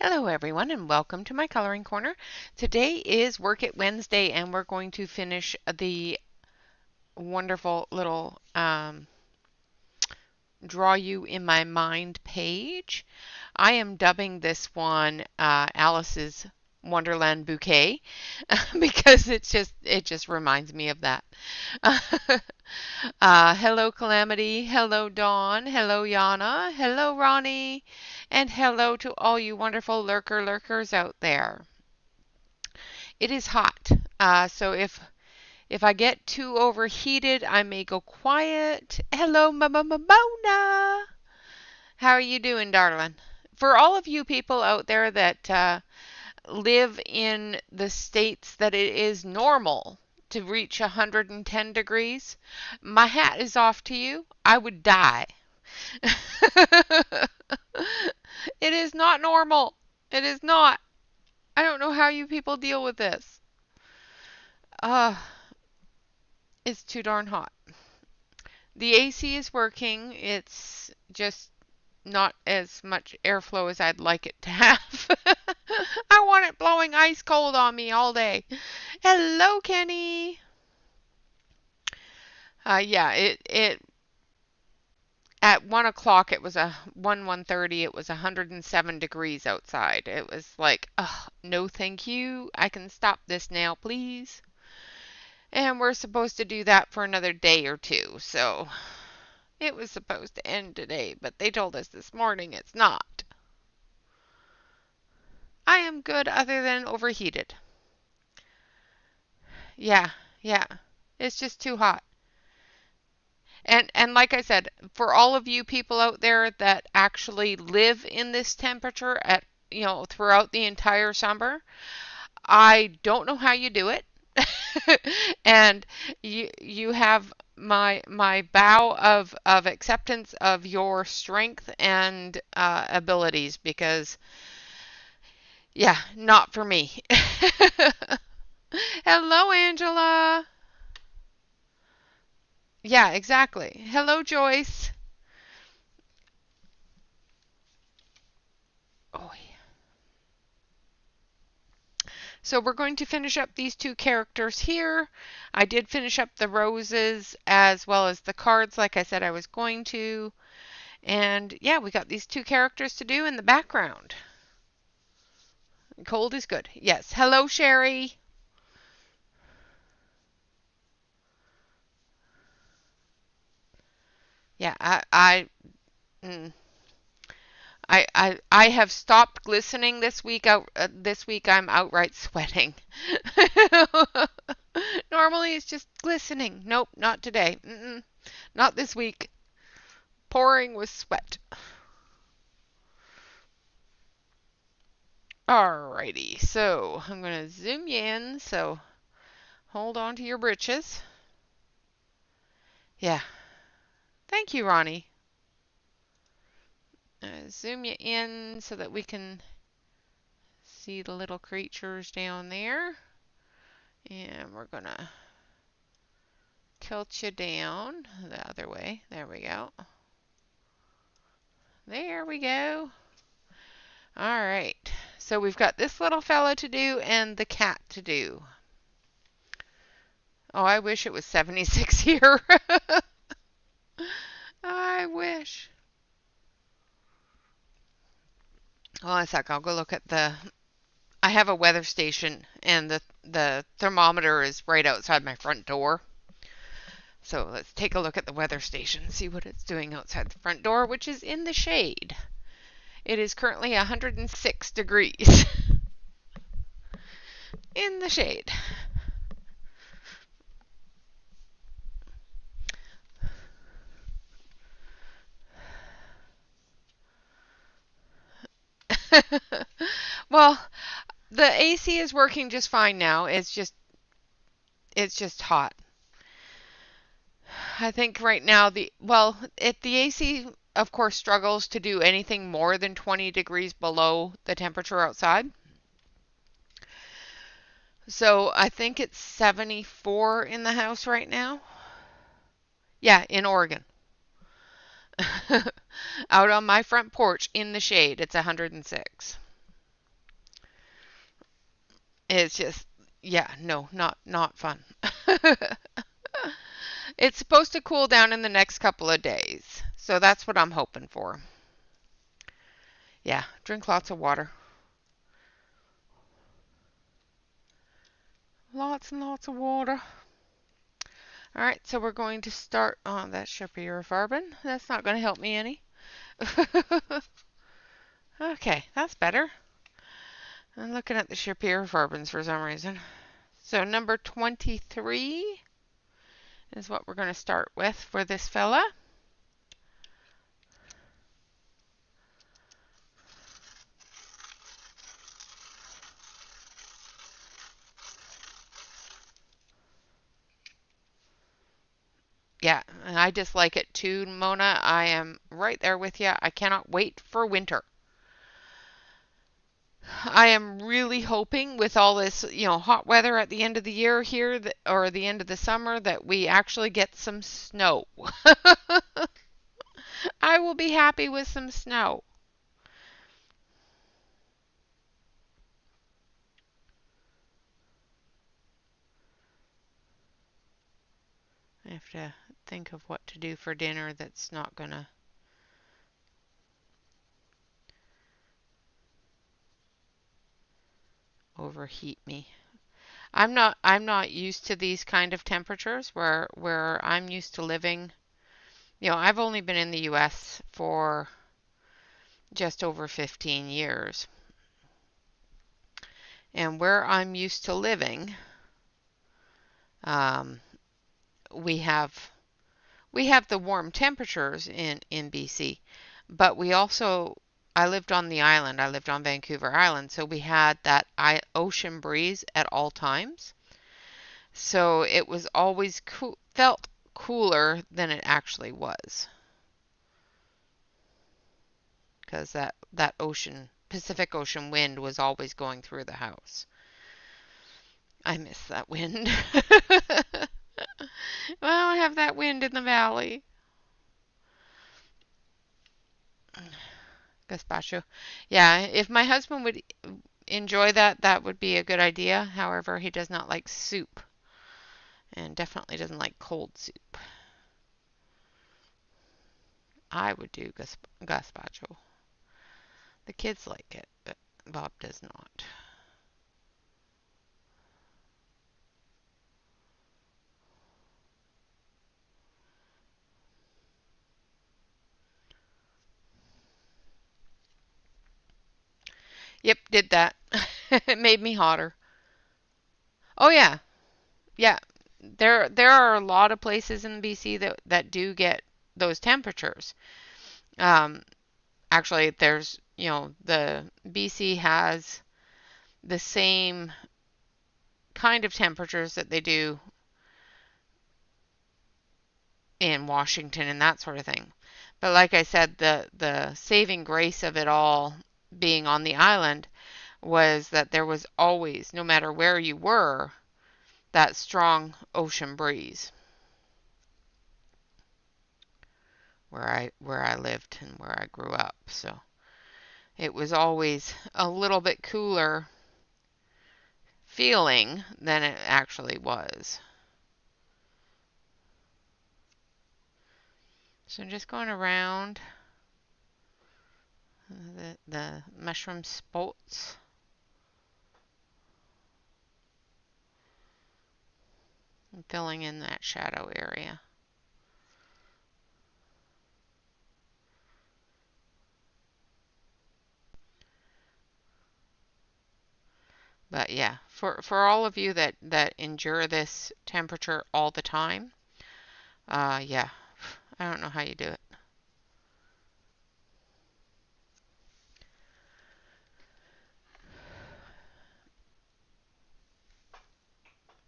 Hello everyone and welcome to my coloring corner. Today is Work It Wednesday and we're going to finish the wonderful little Draw You in My Mind page. I am dubbing this one Alice's Wonderland Bouquet because it just reminds me of that. Hello Calamity, hello Dawn, hello Yana, hello Ronnie, and hello to all you wonderful lurkers out there. It is hot, so if I get too overheated, I may go quiet. Hello Mona, how are you doing, darling? For all of you people out there that live in the states that it is normal to reach 110 degrees, my hat is off to you. I would die. It is not normal. It is not. I don't know how you people deal with this. Uh, it's too darn hot. The AC is working. It's just not as much airflow as I'd like it to have. I want it blowing ice cold on me all day. Hello, Kenny. Yeah, it at 1 o'clock it was 1:30. It was 107 degrees outside. It was like, oh, no, thank you. I can stop this now, please. And we're supposed to do that for another day or two. So it was supposed to end today, but they told us this morning it's not. I am good other than overheated. Yeah, yeah. It's just too hot. And like I said, for all of you people out there that actually live in this temperature at throughout the entire summer, I don't know how you do it. And you have my bow of acceptance of your strength and abilities because yeah, not for me. Hello, Angela. Yeah, exactly. Hello, Joyce. Oh, yeah. So we're going to finish up these two characters here. I did finish up the roses as well as the cards like I said I was going to. And yeah, we got these two characters to do in the background. Cold is good. Yes. Hello, Sherry. Yeah, mm, I have stopped glistening this week. This week I'm outright sweating. Normally it's just glistening. Nope, not today. Not this week. Pouring with sweat. Alrighty, so I'm gonna zoom you in. So hold on to your britches. Yeah. Thank you, Ronnie. Zoom you in so that we can see the little creatures down there. And we're gonna tilt you down the other way. There we go. There we go. All right. So we've got this little fella to do and the cat to do. Oh, I wish it was 76 here. I wish. Hold on a sec. I'll go look at the... I have a weather station and the thermometer is right outside my front door. So let's take a look at the weather station, see what it's doing outside the front door, which is in the shade. It is currently 106 degrees in the shade. Well, the AC is working just fine now. It's just hot. I think right now the AC of course struggles to do anything more than 20 degrees below the temperature outside. So I think it's 74 in the house right now. Yeah, in Oregon. Out on my front porch in the shade, it's 106. It's just, yeah, no, not fun. It's supposed to cool down in the next couple of days. So that's what I'm hoping for. Yeah, drink lots of water. Lots and lots of water. All right, so we're going to start on that Shapiro-Farben. That's not going to help me any. Okay, that's better. I'm looking at the Shapiro-Farbens for some reason. So number 23 is what we're going to start with for this fella. Yeah, and I dislike it too, Mona. I am right there with you. I cannot wait for winter. I am really hoping with all this, hot weather at the end of the year here or the end of the summer that we actually get some snow. I will be happy with some snow. I have to think of what to do for dinner that's not going to overheat me. I'm not used to these kind of temperatures where I'm used to living. I've only been in the US for just over 15 years. And where I'm used to living, um, we have we have the warm temperatures in BC, but we also I lived on the island. I lived on Vancouver Island, so we had that ocean breeze at all times. So it was always felt cooler than it actually was because that Pacific Ocean wind was always going through the house. I miss that wind. Well, I have that wind in the valley. Gazpacho. Yeah, if my husband would enjoy that, that would be a good idea. However, he does not like soup and definitely doesn't like cold soup. I would do gazpacho. The kids like it, but Bob does not. Yep, did that. It made me hotter. Oh yeah, yeah. There are a lot of places in BC that do get those temperatures. Um, Actually, there's the BC has the same kind of temperatures that they do in Washington and that sort of thing. But like I said, the saving grace of it all being on the island was that there was always, no matter where you were, that strong ocean breeze where I lived and where I grew up. So it was always a little bit cooler feeling than it actually was. So I'm just going around the mushroom spots. And filling in that shadow area. But yeah, for all of you that endure this temperature all the time, yeah, I don't know how you do it.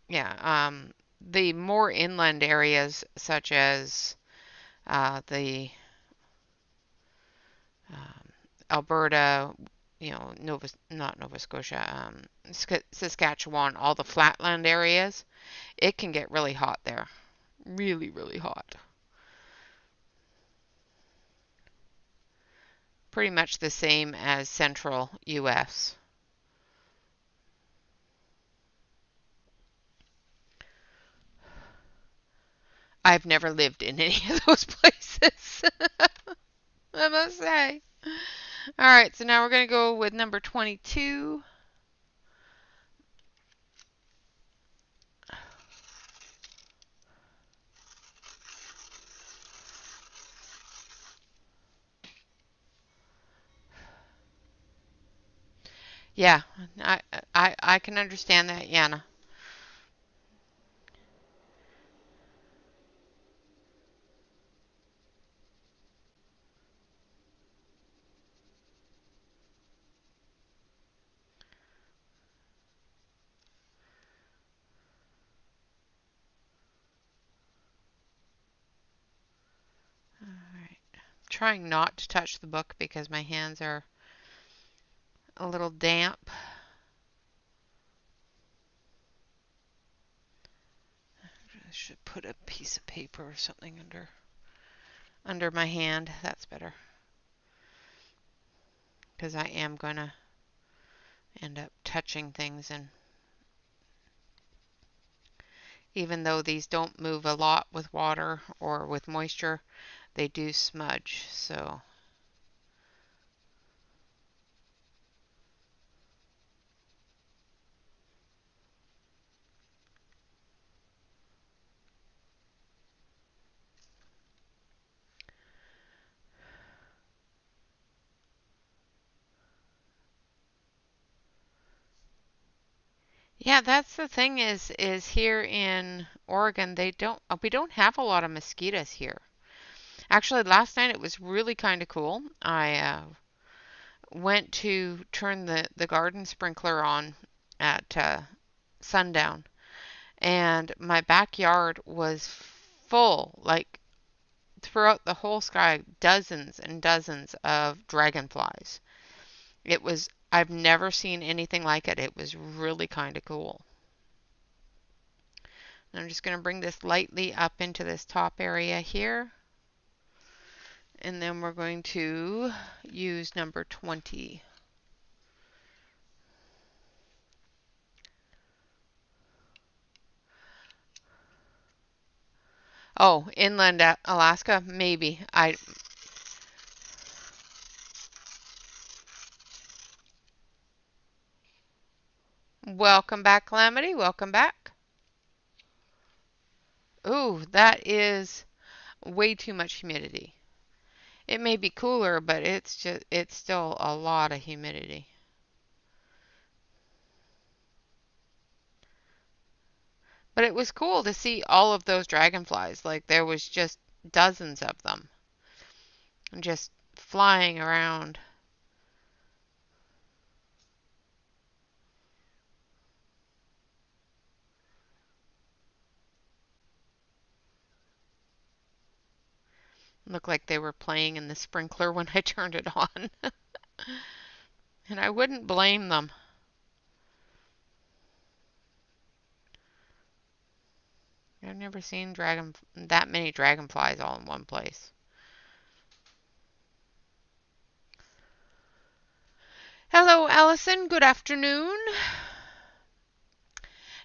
Yeah, the more inland areas such as the um, Alberta, not Nova Scotia, Saskatchewan, all the flatland areas, it can get really hot there. Really, really hot. Pretty much the same as central US. I've never lived in any of those places, I must say. All right, so now we're going to go with number 22. Yeah, I can understand that, Yana. All right. Trying not to touch the book because my hands are a little damp. I should put a piece of paper or something under my hand. That's better. Because I am going to end up touching things, and even though these don't move a lot with water or with moisture, they do smudge. So yeah, that's the thing is here in Oregon we don't have a lot of mosquitoes here. Actually, last night it was really kind of cool. I went to turn the garden sprinkler on at sundown, and my backyard was full, like throughout the whole sky, dozens and dozens of dragonflies. I've never seen anything like it. It was really kind of cool. And I'm just going to bring this lightly up into this top area here. And then we're going to use number 20. Oh, inland Alaska? Maybe. Welcome back, Calamity. Welcome back. Ooh, that is way too much humidity. It may be cooler, but it's still a lot of humidity. But it was cool to see all of those dragonflies. Like there was just dozens of them just flying around. Looked like they were playing in the sprinkler when I turned it on. And I wouldn't blame them. I've never seen that many dragonflies all in one place. Hello, Allison. Good afternoon.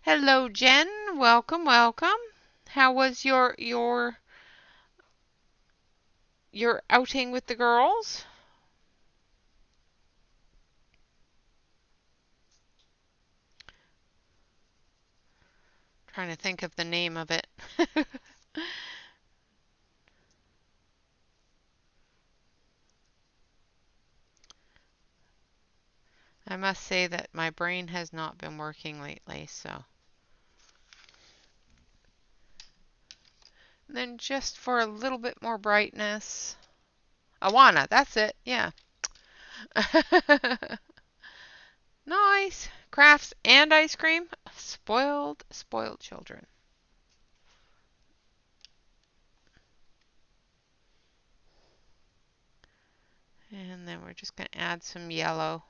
Hello, Jen. Welcome, welcome. How was your outing with the girls? Trying to think of the name of it. I must say that my brain has not been working lately, so. And then just for a little bit more brightness, Awana, that's it, yeah. Nice. Crafts and ice cream. Spoiled, spoiled children. And then we're just going to add some yellow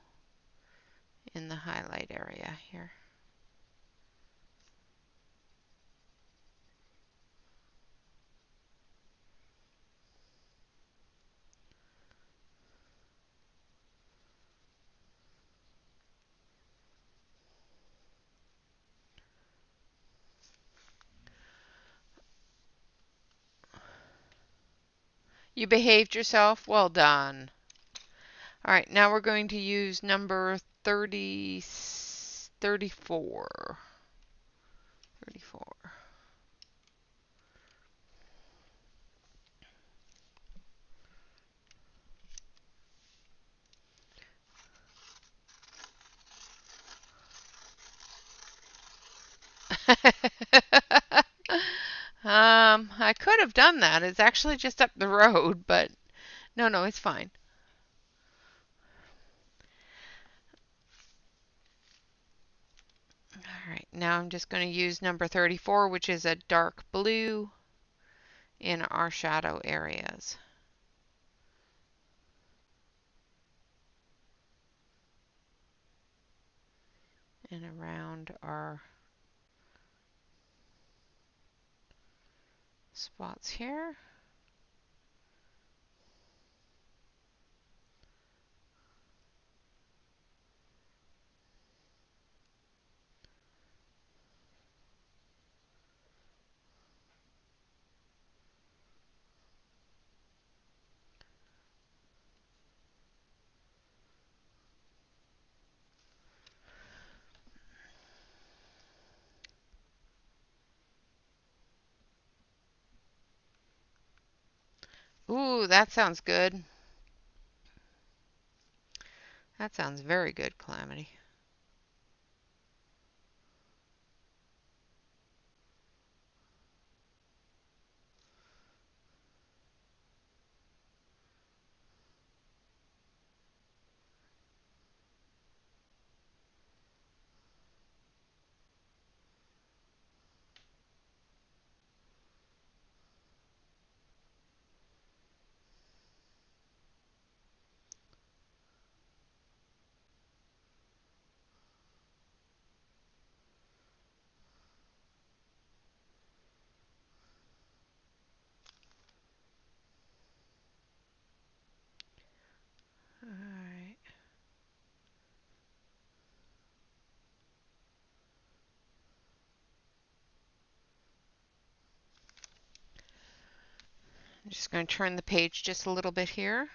in the highlight area here. You behaved yourself. Well done. All right, now we're going to use number 34. 34. I could have done that. It's actually just up the road, but no, it's fine. All right, now I'm just going to use number 34, which is a dark blue in our shadow areas. And around our spots here. Ooh, that sounds good. That sounds very good, Calamity. All right. I'm just going to turn the page just a little bit here.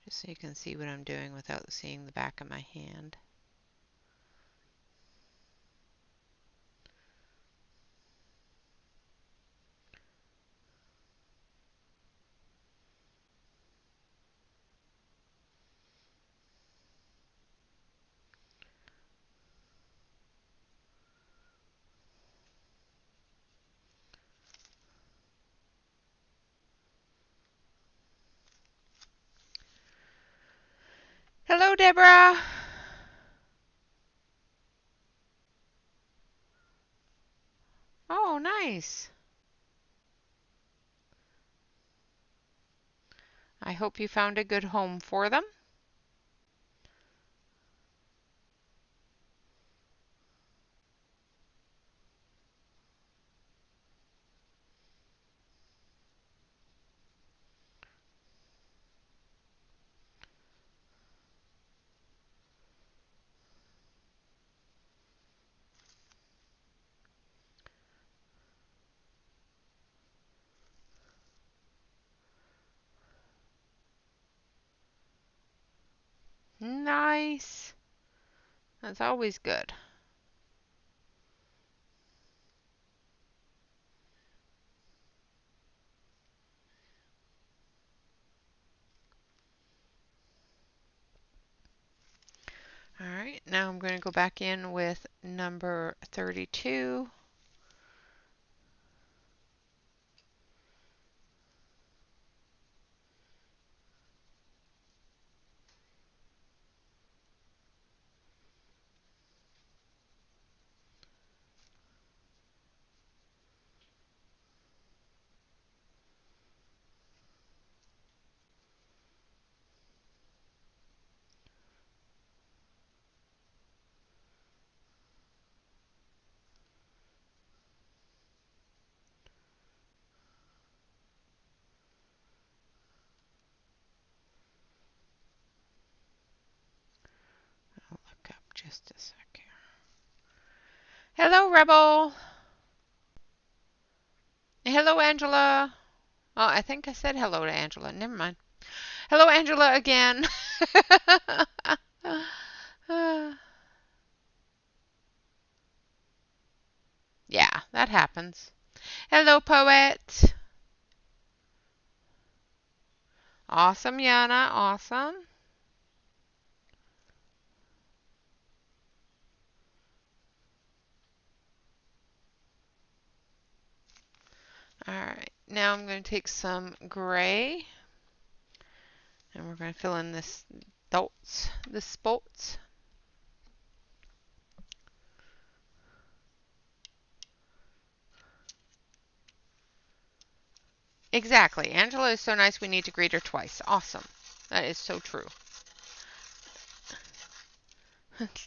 Just so you can see what I'm doing without seeing the back of my hand. Hello, Deborah. Oh, nice. I hope you found a good home for them. Nice. That's always good. All right, now I'm going to go back in with number 32. Hello, Rebel. Hello, Angela. Oh, I think I said hello to Angela. Never mind. Hello, Angela, again. Yeah, that happens. Hello, Poet. Awesome, Yana. Awesome. All right, now I'm going to take some gray and we're going to fill in this dots, the spots. Exactly. Angela is so nice we need to greet her twice. Awesome. That is so true.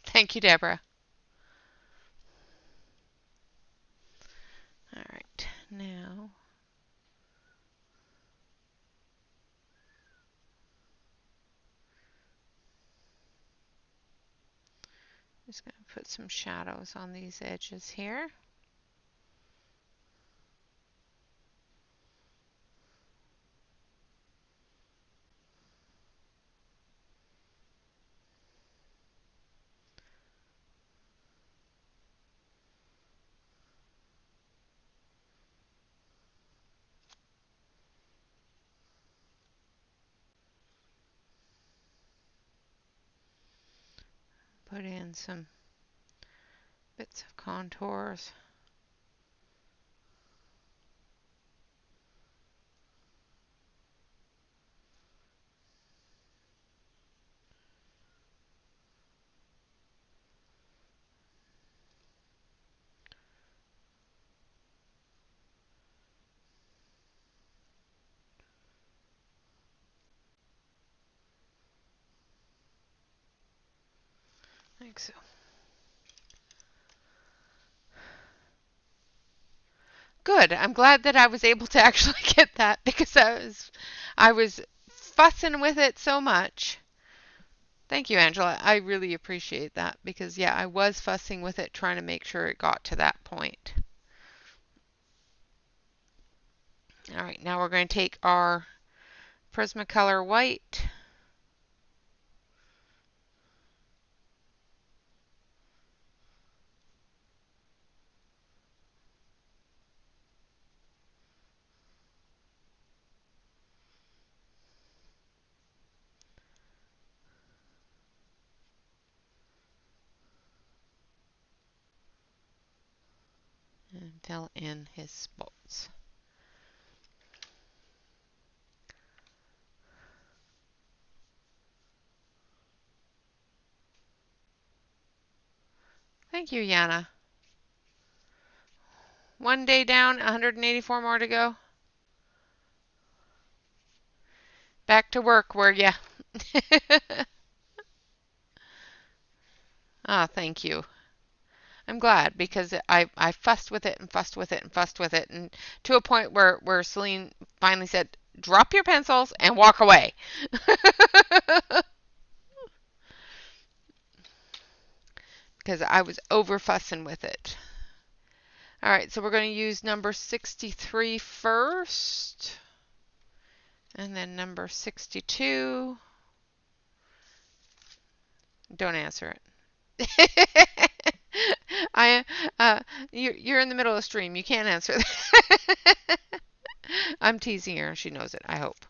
Thank you, Deborah. All right, now I'm just going to put some shadows on these edges here. Put in some bits of contours. Like so. Good. I'm glad that I was able to actually get that because I was fussing with it so much. Thank you, Angela. I really appreciate that because yeah, I was fussing with it trying to make sure it got to that point. All right, now we're going to take our Prismacolor white and fill in his spots. Thank you, Yana. One day down, 184 more to go. Back to work, were ya? Ah, thank you. I'm glad because I fussed with it and fussed with it and fussed with it and to a point where Celine finally said, "Drop your pencils and walk away." Because I was over fussing with it. All right, so we're going to use number 63 first. And then number 62. Don't answer it. You're in the middle of the stream. You can't answer that. I'm teasing her. She knows it, I hope.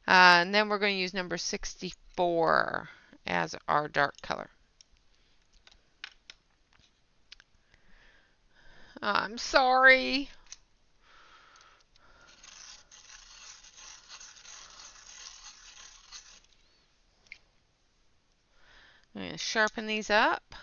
And then we're going to use number 64 as our dark color. I'm sorry. I'm going to sharpen these up.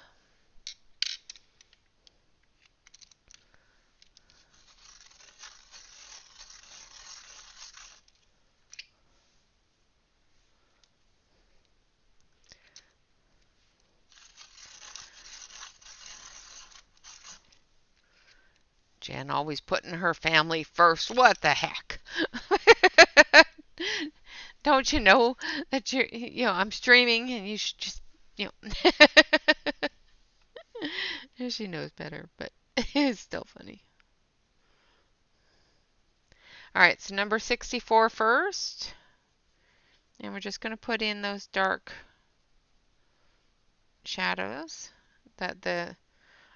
Jen always putting her family first. What the heck? Don't you know that I'm streaming and you should just, you know. She knows better, but it's still funny. All right, so number 64 first. And we're just going to put in those dark shadows that the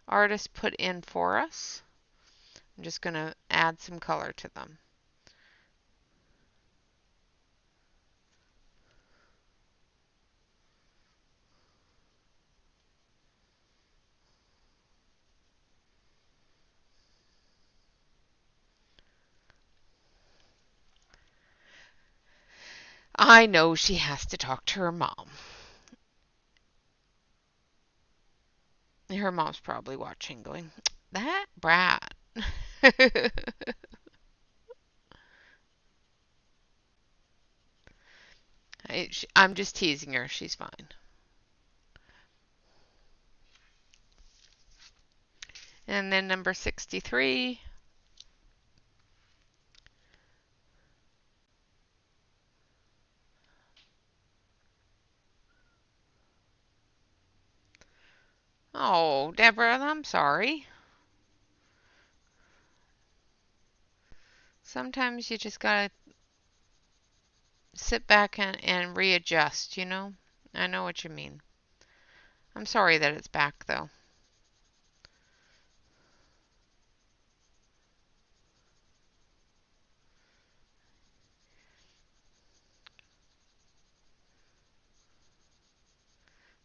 artist put in for us. I'm just going to add some color to them. I know she has to talk to her mom. Her mom's probably watching going, that brat. I'm just teasing her. She's fine. And then number 63. Oh, Deborah, I'm sorry. Sometimes you just gotta sit back and readjust, you know? I know what you mean. I'm sorry that it's back, though.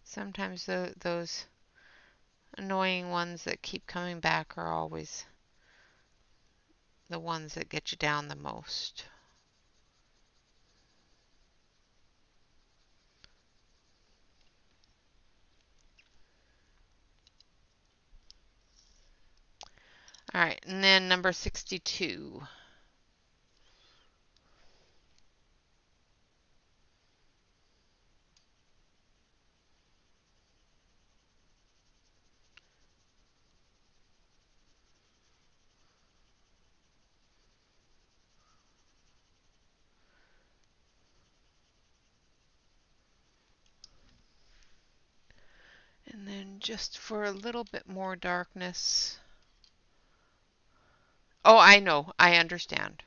Sometimes those annoying ones that keep coming back are always the ones that get you down the most. All right, and then number 62. And then just for a little bit more darkness. Oh, I know. I understand.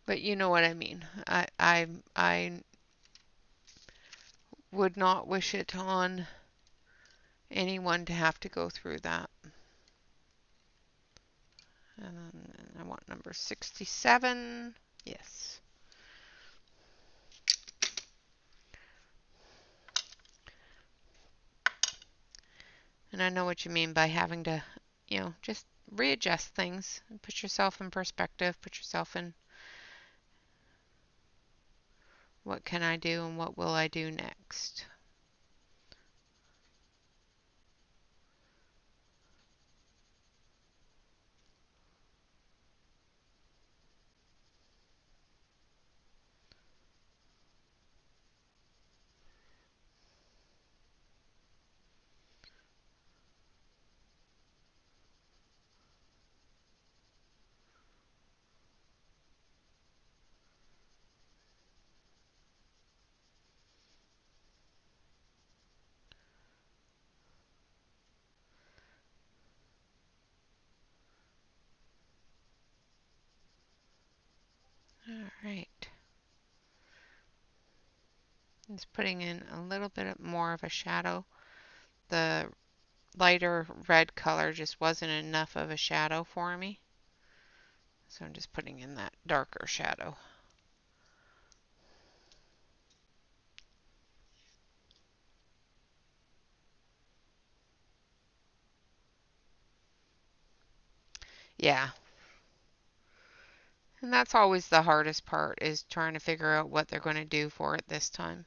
But you know what I mean. I would not wish it on anyone to have to go through that. And then I want number 67. Yes. And I know what you mean by having to, just readjust things and put yourself in perspective, put yourself in what can I do and what will I do next. All right. Just putting in a little bit more of a shadow. The lighter red color just wasn't enough of a shadow for me. So I'm just putting in that darker shadow. Yeah. And that's always the hardest part is trying to figure out what they're going to do for it this time.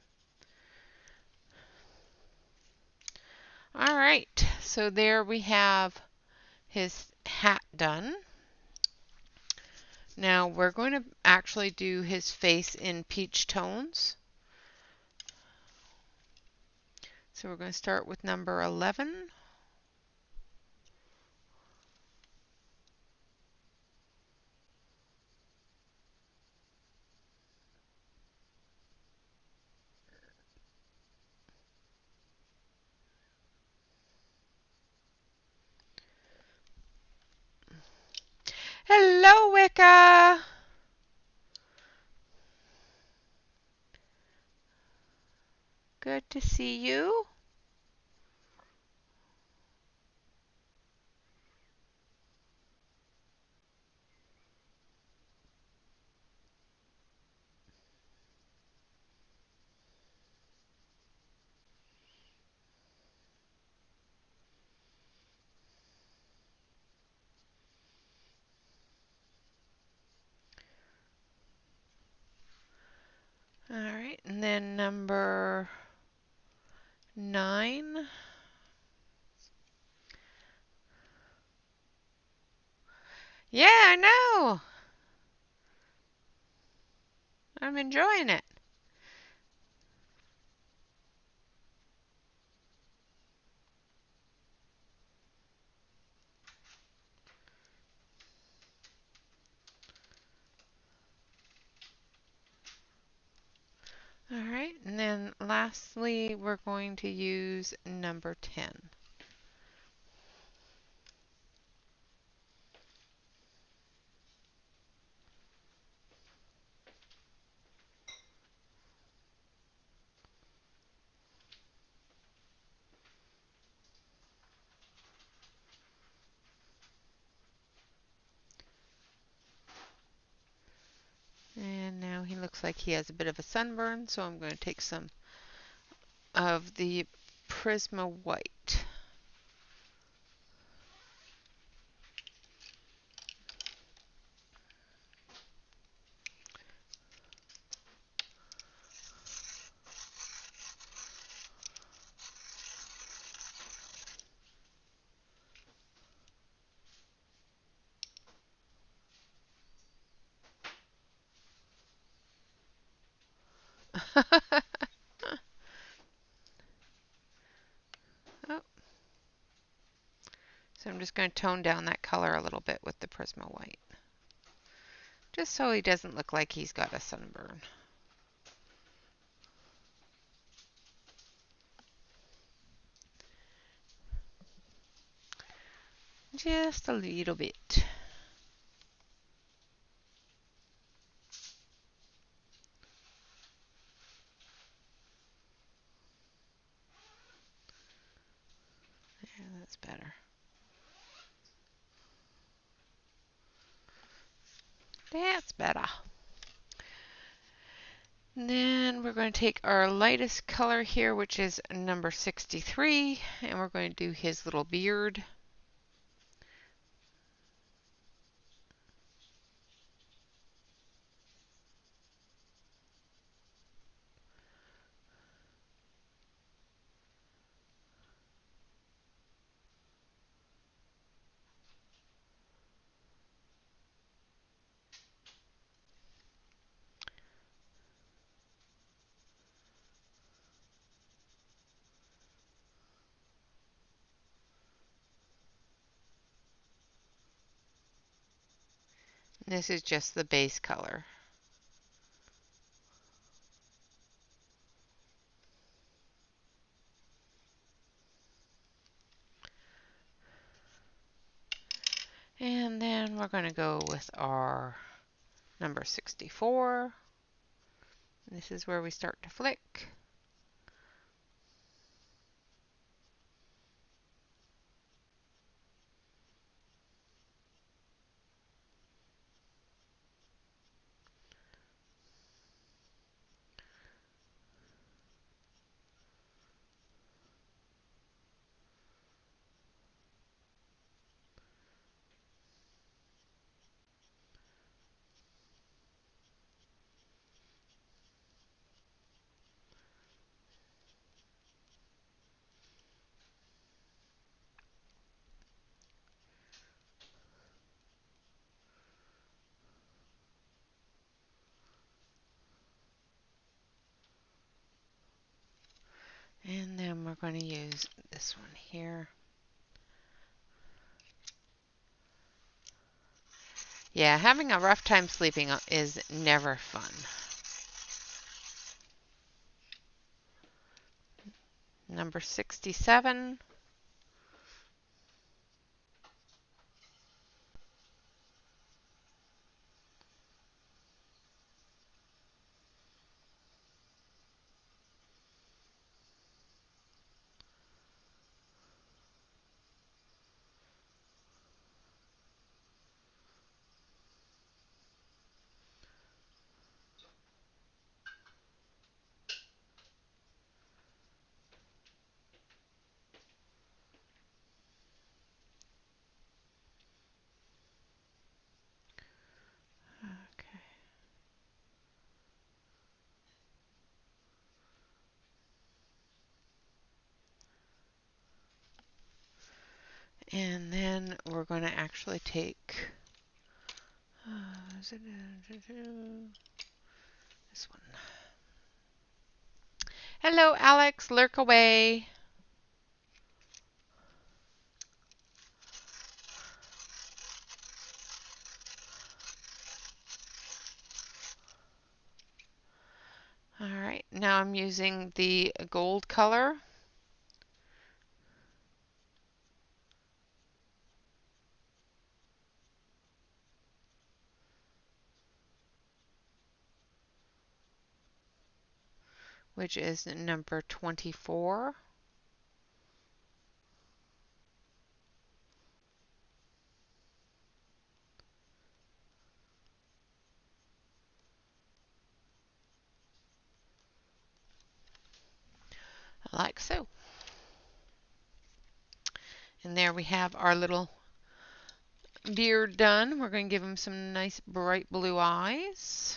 All right. So there we have his hat done. Now we're going to actually do his face in peach tones. So we're going to start with number 11. Rebecca. Good to see you. All right, and then number 9. Yeah, I know. I'm enjoying it. All right, and then lastly, we're going to use number 10. And now he looks like he has a bit of a sunburn, so I'm going to take some of the Prisma White. Oh, so I'm just going to tone down that color a little bit with the Prisma White, just so he doesn't look like he's got a sunburn. Just a little bit. There, that's better. That's better. And then we're going to take our lightest color here, which is number 63, and we're going to do his little beard. This is just the base color. And then we're going to go with our number 64. This is where we start to flick. And then we're going to use this one here. Yeah, having a rough time sleeping is never fun. Number 67. And then we're going to actually take this one. Hello, Alex. Lurk away. All right, now I'm using the gold color. Which is number 24. Like so. And there we have our little beard done. We're going to give him some nice bright blue eyes.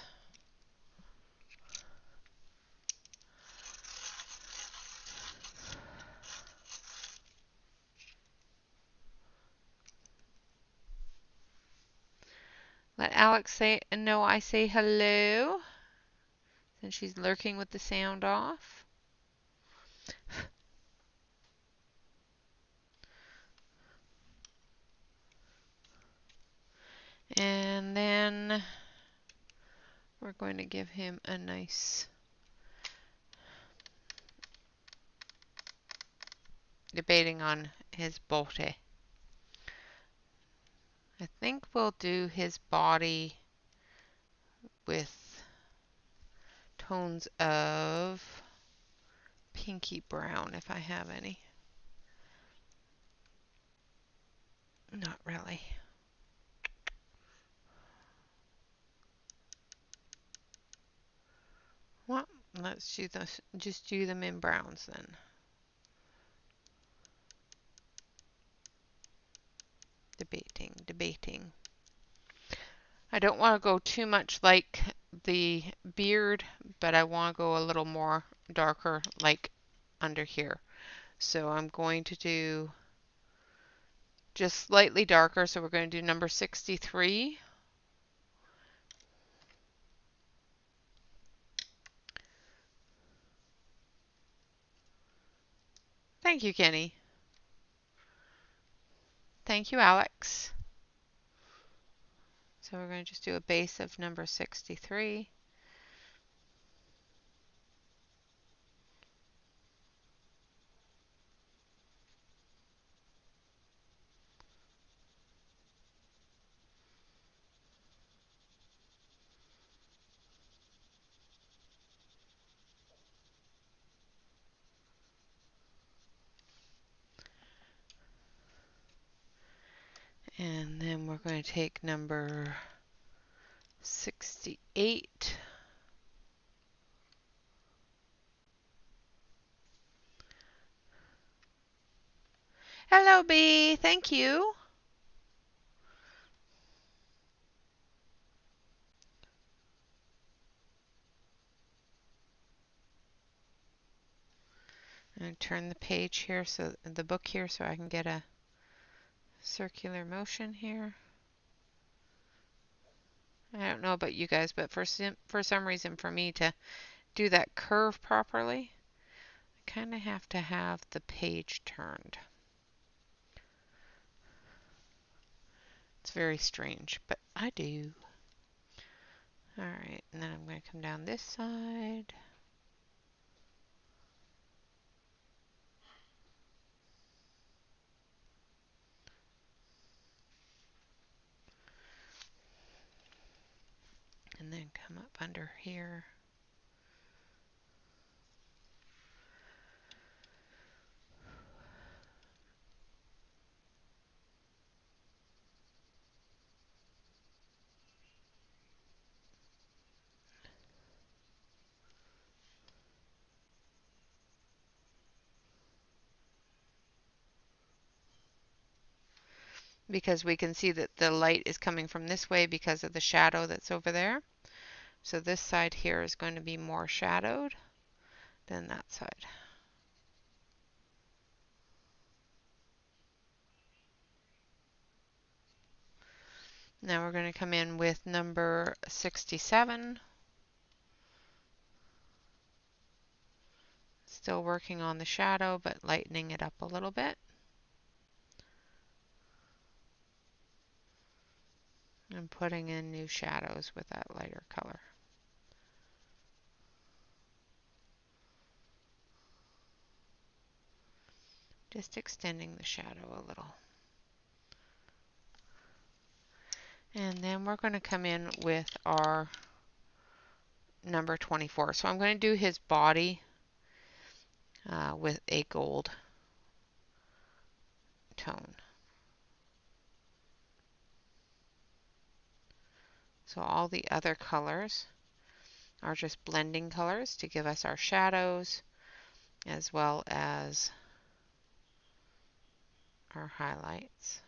Let Alex know I say hello, since she's lurking with the sound off. And then we're going to give him a nice debating on his bouquet. I think we'll do his body with tones of pinky brown if I have any. Not really. Well, let's do this, just do them in browns then. Debating. I don't want to go too much like the beard, but I want to go a little more darker like under here. So I'm going to do just slightly darker. So we're going to do number 63. Thank you, Kenny. Thank you, Alex. So we're going to just do a base of number 63. And then we're going to take number 68. Hello, B. Thank you. I'm going to turn the page here, so the book here, so I can get a circular motion here. I don't know about you guys, but for some reason, for me to do that curve properly, I kind of have to have the page turned. It's very strange, but I do. All right, and then I'm going to come down this side. And then come up under here. Because we can see that the light is coming from this way because of the shadow that's over there. So this side here is going to be more shadowed than that side. Now we're going to come in with number 67. Still working on the shadow, but lightening it up a little bit. And putting in new shadows with that lighter color. Just extending the shadow a little. And then we're going to come in with our number 24. So I'm going to do his body with a gold tone. So all the other colors are just blending colors to give us our shadows as well as our highlights.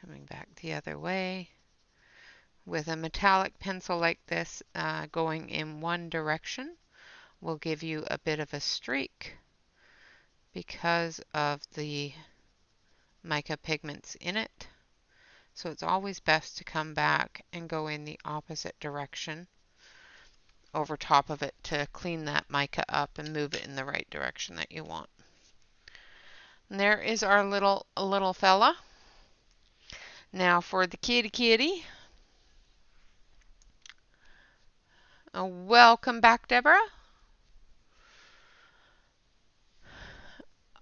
Coming back the other way with a metallic pencil like this going in one direction will give you a bit of a streak because of the mica pigments in it. So it's always best to come back and go in the opposite direction over top of it to clean that mica up and move it in the right direction that you want. And there is our little fella. Now for the kitty. Welcome back, Deborah.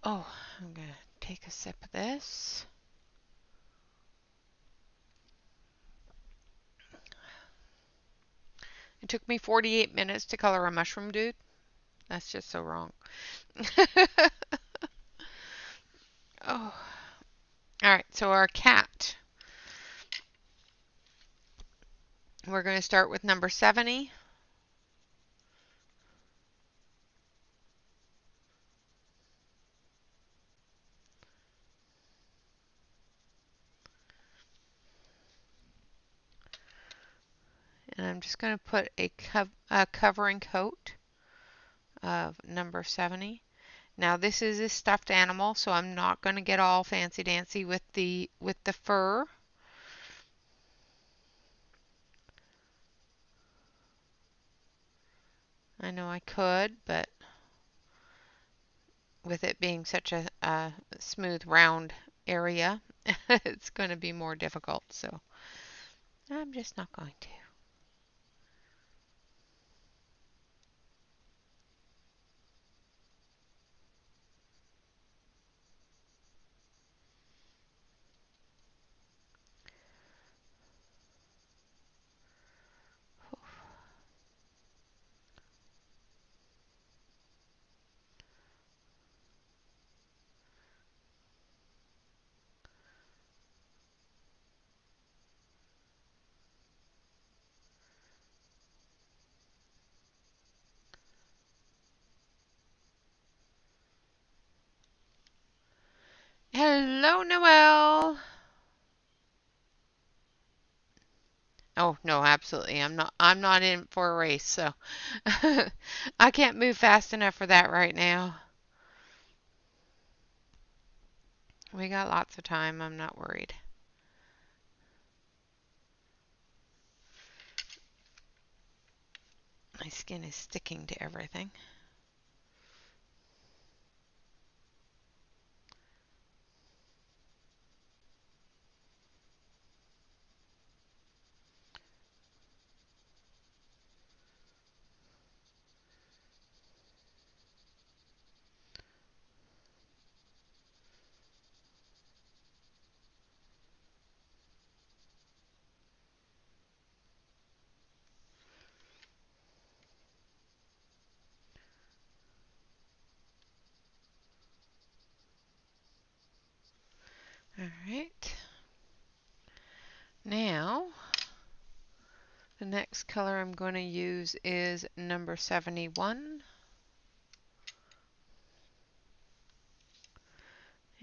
Oh, I'm going to take a sip of this. It took me 48 minutes to color a mushroom dude. That's just so wrong. Oh. All right, so our cat. We're going to start with number 70. And I'm just going to put a covering coat of number 70. Now this is a stuffed animal, so I'm not going to get all fancy dancy with the fur. I know I could, but with it being such a smooth round area, it's going to be more difficult, so I'm just not going to. Hello, Noelle. Oh, no, absolutely. I'm not in for a race, so I can't move fast enough for that right now. We got lots of time. I'm not worried. My skin is sticking to everything. All right. Now, the next color I'm going to use is number 71.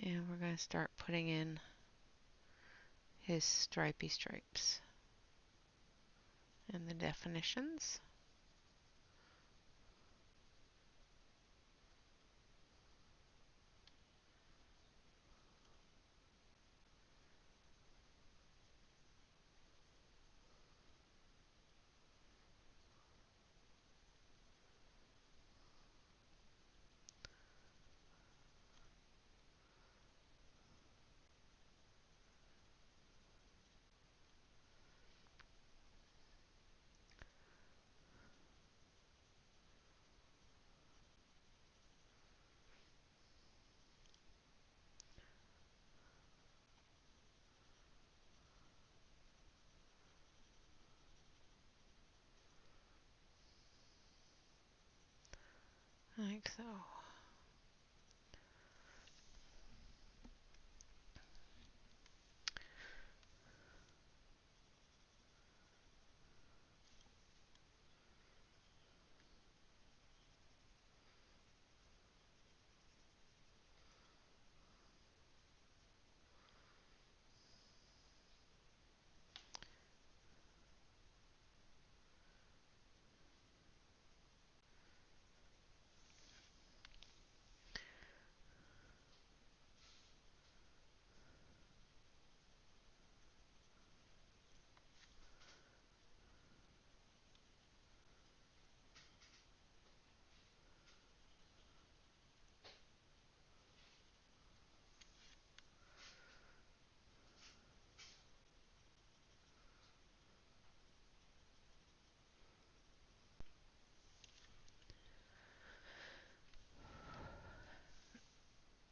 And we're going to start putting in his stripy stripes and the definitions. Like so.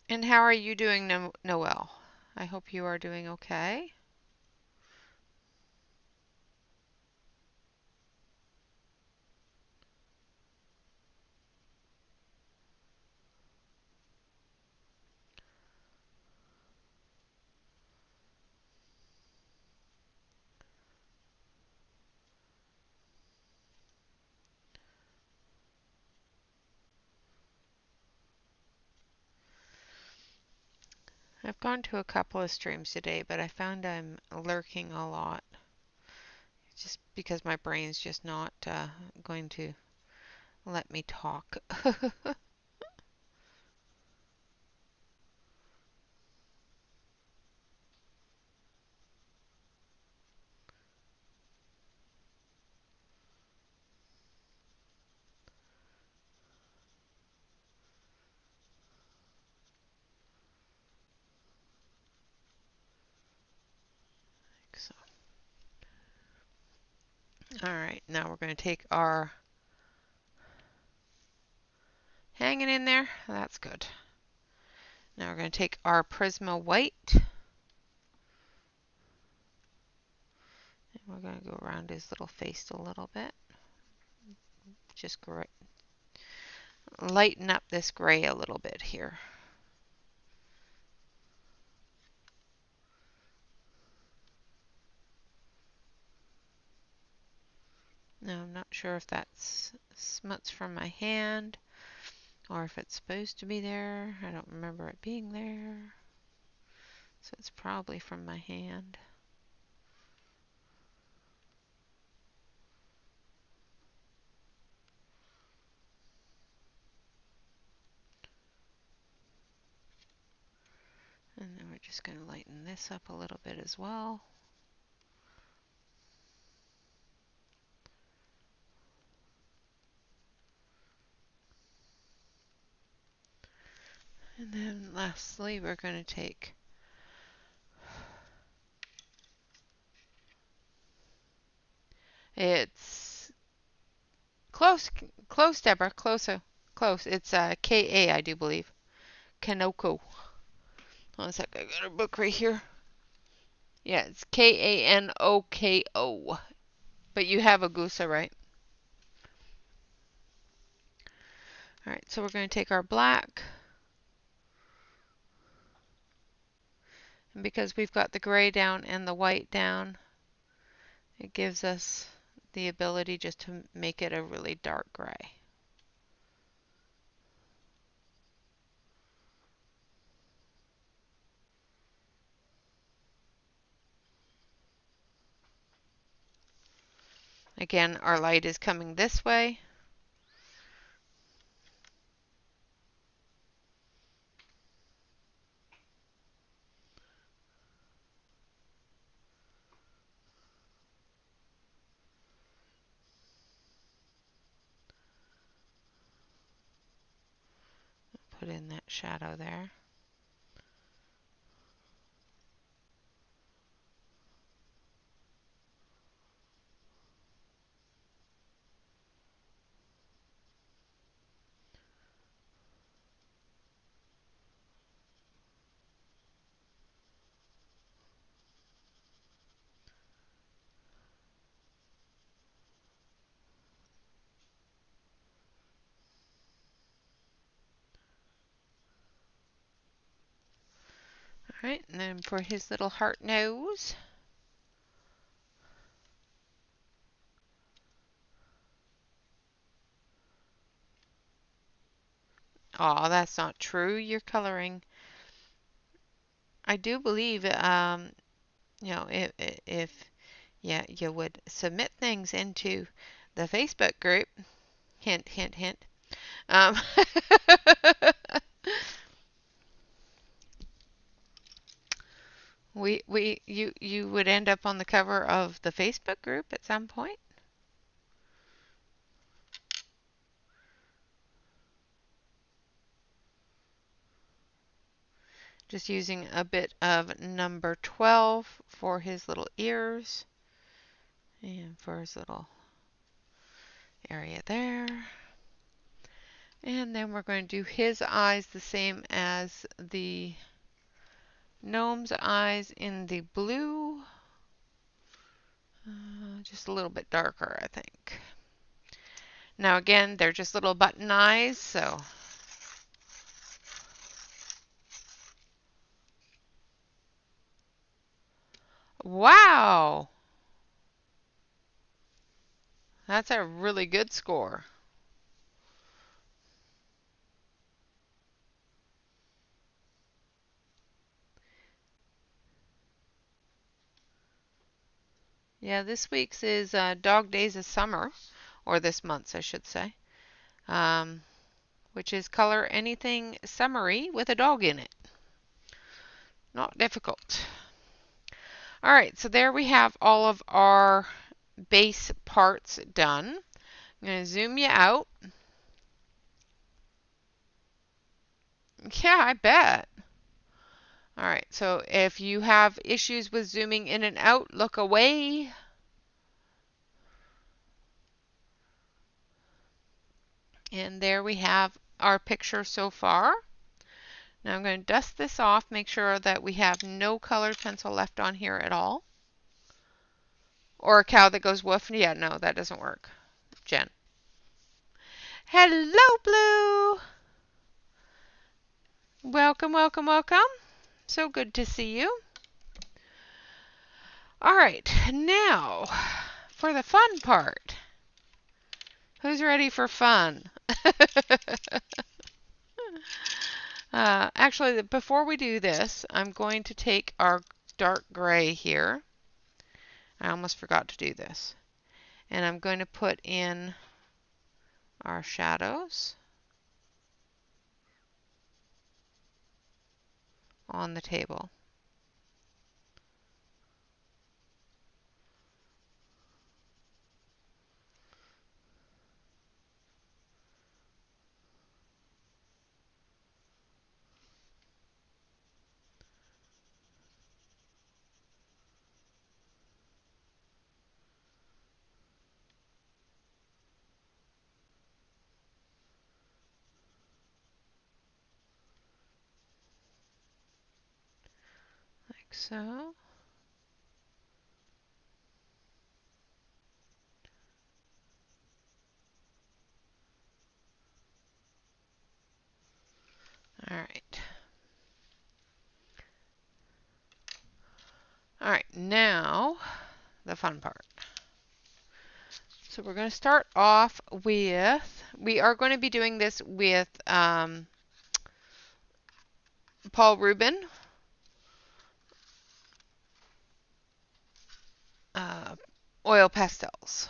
And how are you doing, Noelle? I hope you are doing okay. I've gone to a couple of streams today, but I found I'm lurking a lot. Just because my brain's just not going to let me talk. So, all right, now we're going to take our hanging in there. That's good. Now we're going to take our Prisma white. And we're going to go around his little face a little bit. Just lighten up this gray a little bit here. Now I'm not sure if that's smuts from my hand or if it's supposed to be there. I don't remember it being there. So it's probably from my hand. And then we're just going to lighten this up a little bit as well. And then lastly, we're going to take it's close, Deborah, close. It's K-A, I do believe. Kanoko. One sec, I got a book right here. Yeah, it's Kanoko. But you have a Gusa, right? All right, so we're going to take our black And because we've got the gray down and the white down, it gives us the ability just to make it a really dark gray. Again, our light is coming this way. Put in that shadow there. All right, and then for his little heart nose, oh, that's not true. You're coloring. I do believe, if yeah, you would submit things into the Facebook group. Hint, hint, hint. Um, you would end up on the cover of the Facebook group at some point. Just using a bit of number 12 for his little ears and for his little area there. And then we're going to do his eyes the same as the gnome's eyes in the blue. Just a little bit darker, I think. Now again, they're just little button eyes, so wow! That's a really good score. Yeah, this week's is Dog Days of Summer, or this month's, I should say, which is color anything summery with a dog in it. Not difficult. All right, so there we have all of our base parts done. I'm going to zoom you out. Yeah, I bet. All right, so if you have issues with zooming in and out, look away. And there we have our picture so far. Now I'm going to dust this off, make sure that we have no colored pencil left on here at all. Or a cow that goes woof. Yeah, no, that doesn't work. Jen. Hello, Blue. Welcome, welcome, welcome. So good to see you. All right, now for the fun part. Who's ready for fun? Actually, before we do this, I'm going to take our dark gray here. I almost forgot to do this. And I'm going to put in our shadows on the table. Like so. All right. All right, now the fun part. So we're going to start off with, we are going to be doing this with Paul Rubin, oil pastels.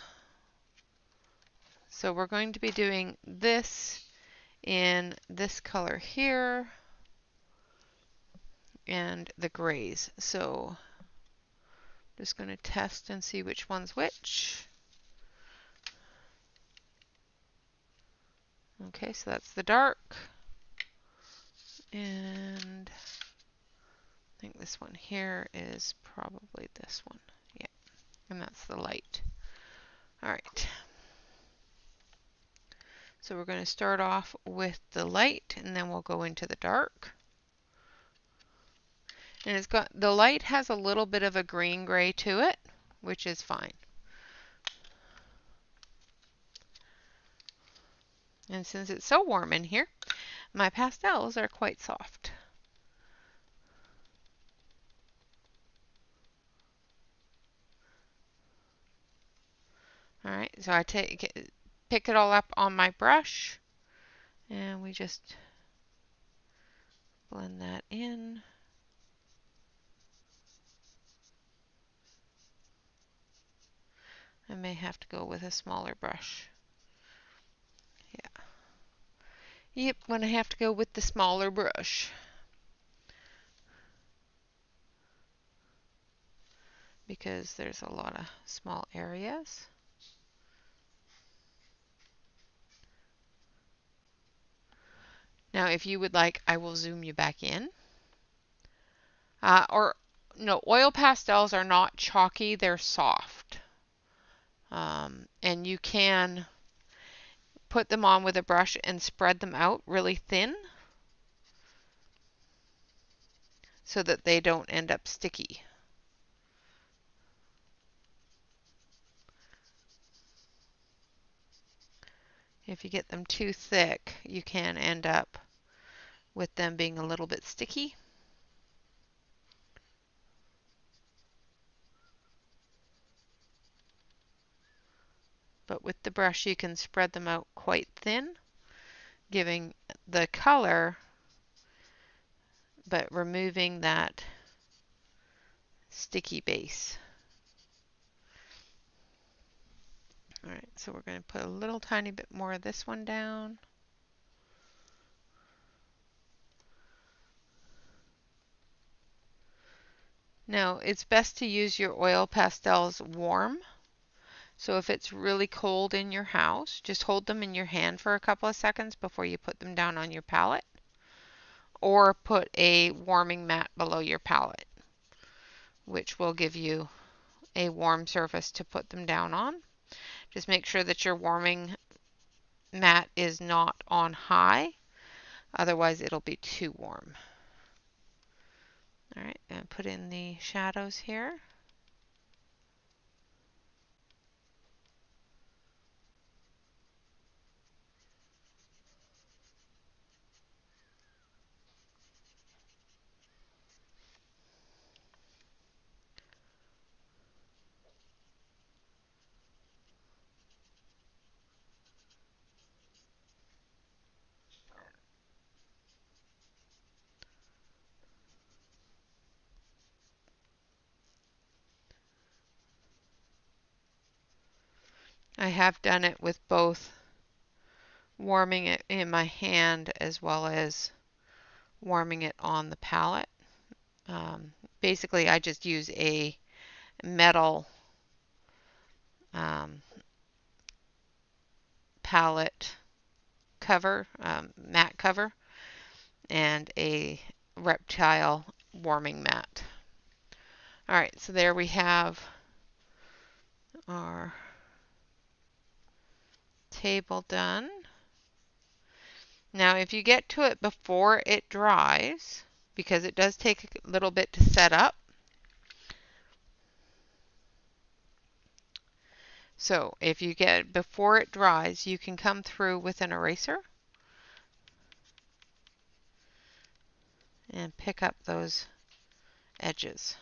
So we're going to be doing this in this color here and the grays. So just going to test and see which one's which. Okay, so that's the dark. And I think this one here is probably this one. Yeah, and that's the light. All right. So we're going to start off with the light and then we'll go into the dark. And it's got, the light has a little bit of a green gray to it, which is fine. And since it's so warm in here, my pastels are quite soft. All right, so I pick it all up on my brush and we just blend that in. I may have to go with a smaller brush. Yeah. Yep, when I have to go with the smaller brush. Because there's a lot of small areas. Now, if you would like, I will zoom you back in. No, oil pastels are not chalky, they're soft. And you can put them on with a brush and spread them out really thin so that they don't end up sticky. If you get them too thick, you can end up with them being a little bit sticky. But with the brush, you can spread them out quite thin, giving the color, but removing that sticky base. All right, so we're going to put a little tiny bit more of this one down. Now, it's best to use your oil pastels warm. So if it's really cold in your house, just hold them in your hand for a couple of seconds before you put them down on your palette. Or put a warming mat below your palette, which will give you a warm surface to put them down on. Just make sure that your warming mat is not on high, otherwise it'll be too warm. All right, and put in the shadows here. I have done it with both warming it in my hand as well as warming it on the palette. Basically, I just use a metal palette cover, mat cover, and a reptile warming mat. All right, so there we have our table done. Now, if you get to it before it dries, because it does take a little bit to set up, so if you get it before it dries, you can come through with an eraser and pick up those edges.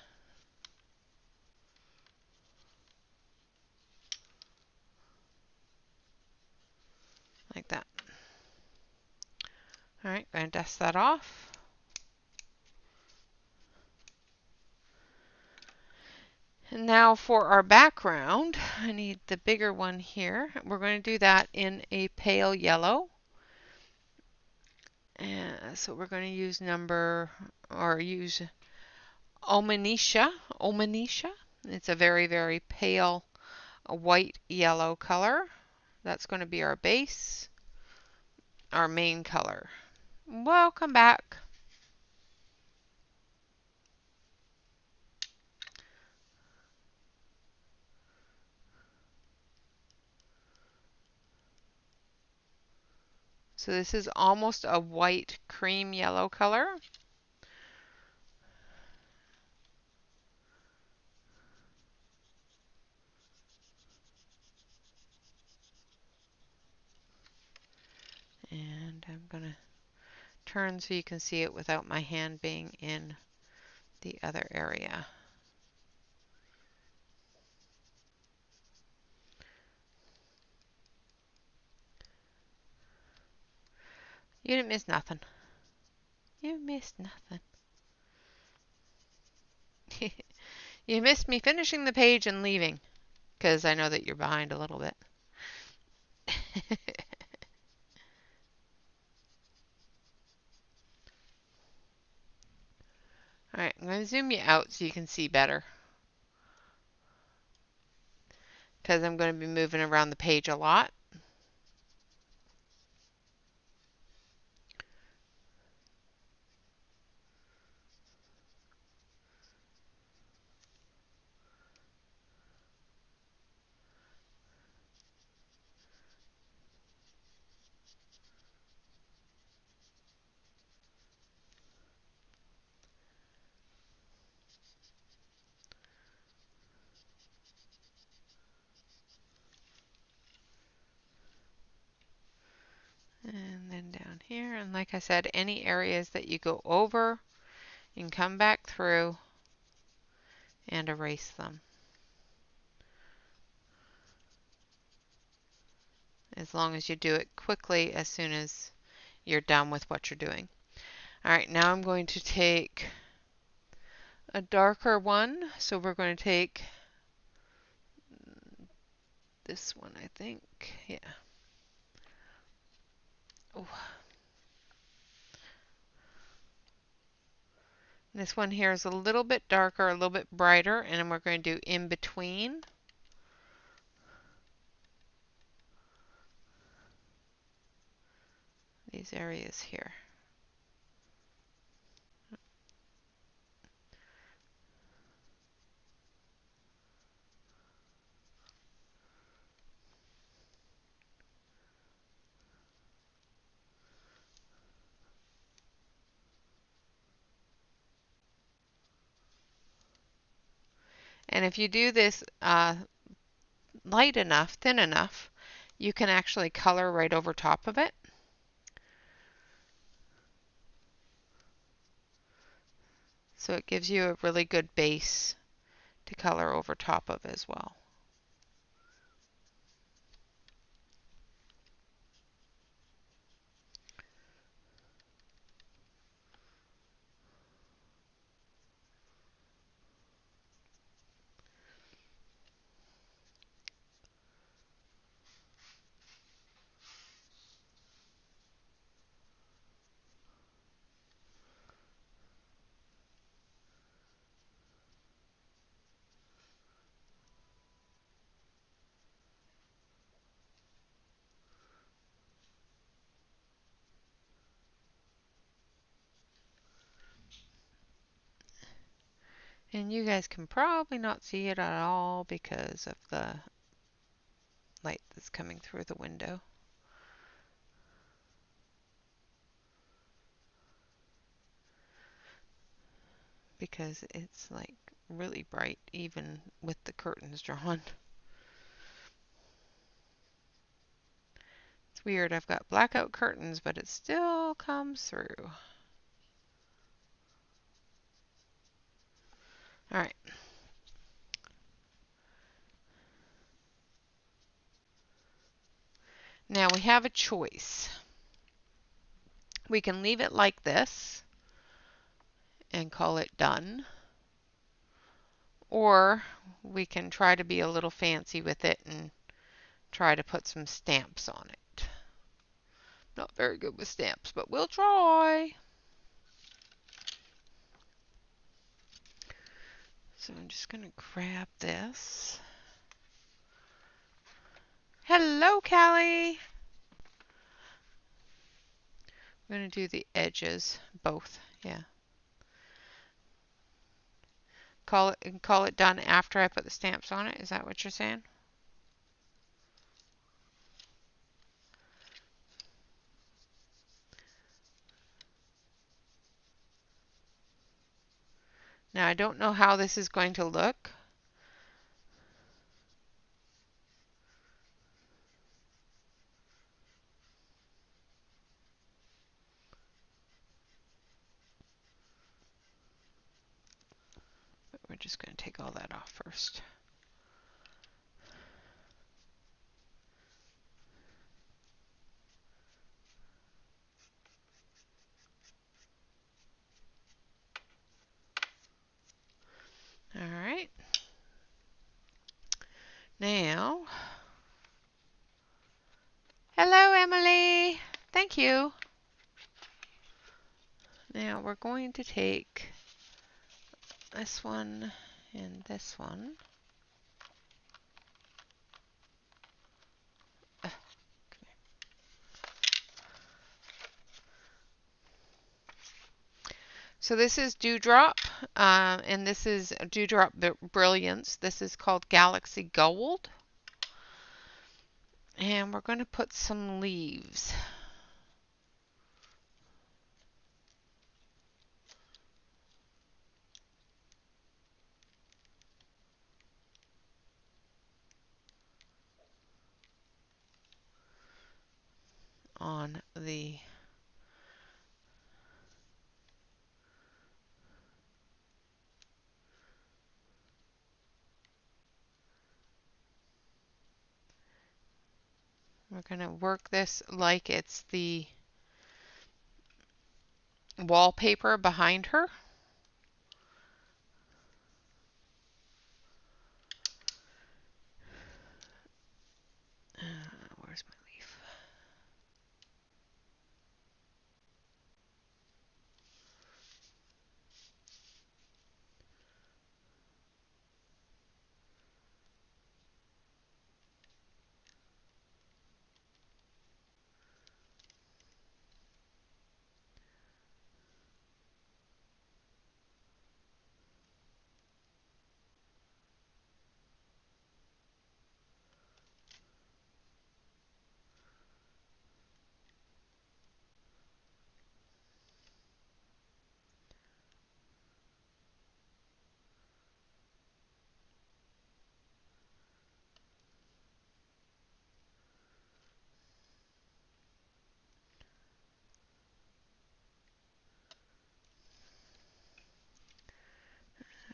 like that. All right, going to dust that off. And now for our background, I need the bigger one here. We're going to do that in a pale yellow. And so we're going to use use Omanisha. It's a very, very pale white yellow color. That's going to be our base, our main color. Welcome back. So this is almost a white cream yellow color. And I'm going to turn so you can see it without my hand being in the other area. You didn't miss nothing. You missed nothing. You missed me finishing the page and leaving, because I know that you're behind a little bit. Alright, I'm going to zoom you out so you can see better, because I'm going to be moving around the page a lot. And then down here, and like I said, any areas that you go over, you can come back through and erase them. As long as you do it quickly as soon as you're done with what you're doing. Alright, now I'm going to take a darker one. So we're going to take this one, I think. Yeah. Oh. This one here is a little bit darker, a little bit brighter, and then we're going to do in between. These areas here. And if you do this light enough, thin enough, you can actually color right over top of it. So it gives you a really good base to color over top of as well. And you guys can probably not see it at all because of the light that's coming through the window. Because it's like really bright even with the curtains drawn. It's weird, I've got blackout curtains, but it still comes through. Alright. Now Now we have a choice. We can leave it like this and call it done, or we can try to be a little fancy with it and try to put some stamps on it. Not very good with stamps, but we'll try. So I'm just going to grab this. Hello, Callie. I'm going to do the edges, both, yeah. Call it done after I put the stamps on it. Is that what you're saying? Now I don't know how this is going to look. But we're just going to take all that off first. All right. Now, hello, Emily. Thank you. Now we're going to take this one and this one. So this is Dewdrop, and this is Dewdrop Brilliance. This is called Galaxy Gold. And we're going to put some leaves. On the we're going to work this like it's the wallpaper behind her. Where's my leaf?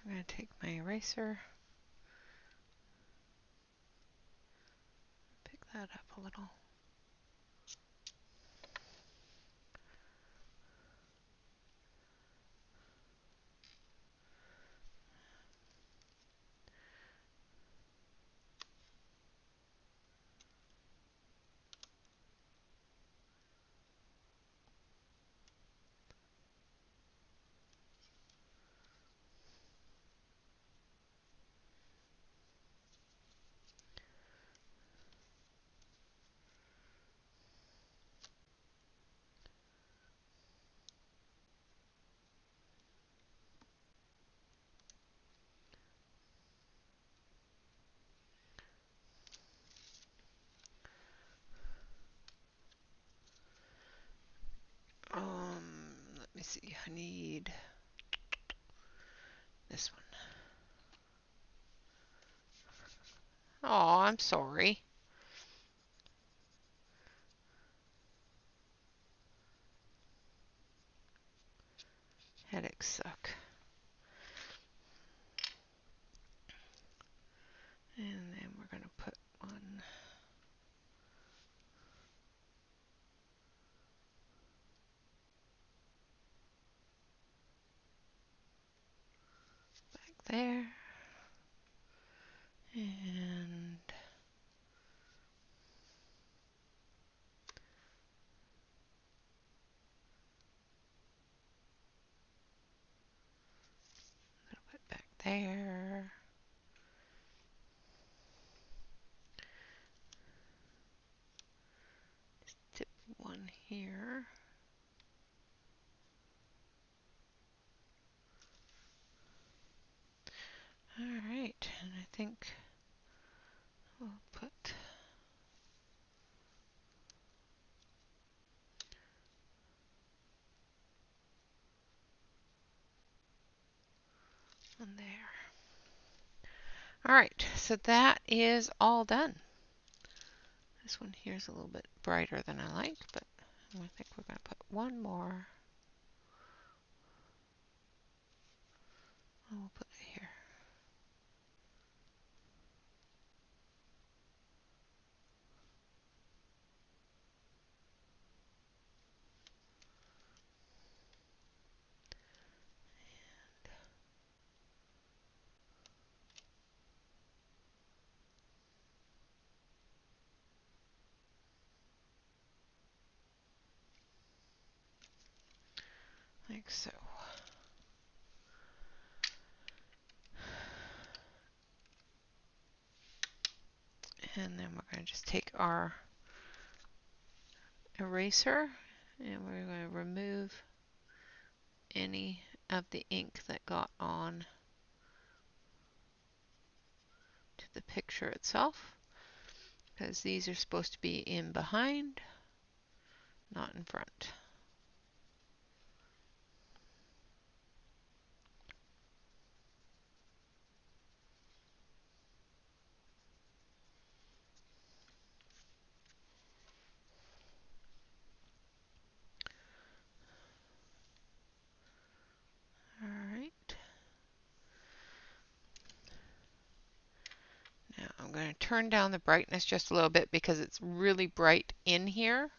I'm going to take my eraser, pick that up a little. Let me see. I need this one. Oh, I'm sorry. Headaches suck. And then we're going to put one there. And a little bit back there. Just tip one here. All right, and I think we'll put one there. All right, so that is all done. This one here is a little bit brighter than I like, but I think we're going to put one more. We'll put it here. Like so. And then we're going to just take our eraser and we're going to remove any of the ink that got on to the picture itself, because these are supposed to be in behind, not in front. Alright. Now I'm going to turn down the brightness just a little bit because it's really bright in here,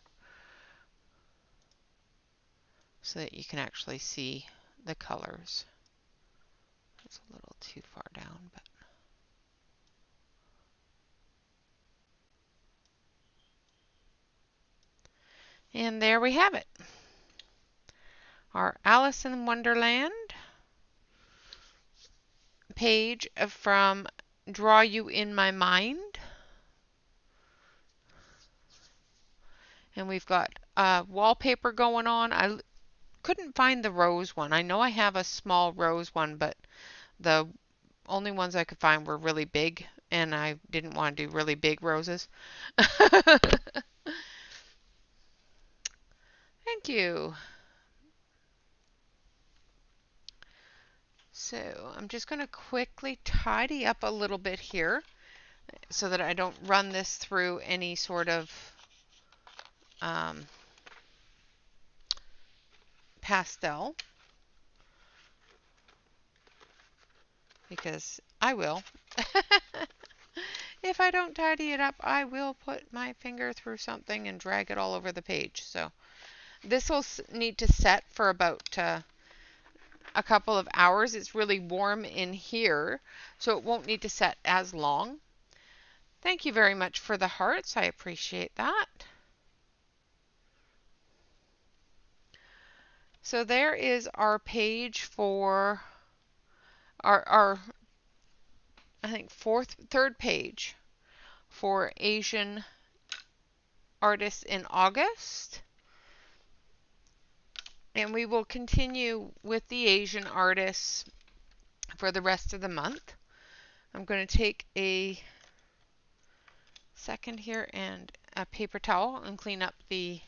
so that you can actually see the colors. It's a little too far down, but and there we have it. Our Alice in Wonderland page from Draw You in My Mind. And we've got wallpaper going on. I couldn't find the rose one. I know I have a small rose one, but the only ones I could find were really big, and I didn't want to do really big roses. Thank you. So I'm just going to quickly tidy up a little bit here so that I don't run this through any sort of pastel, because I will. If I don't tidy it up, I will put my finger through something and drag it all over the page. So this will need to set for about a couple of hours. It's really warm in here, so it won't need to set as long. Thank you very much for the hearts. I appreciate that. So there is our page for our I think third page for Asian artists in August. And we will continue with the Asian artists for the rest of the month. I'm going to take a second here and a paper towel and clean up the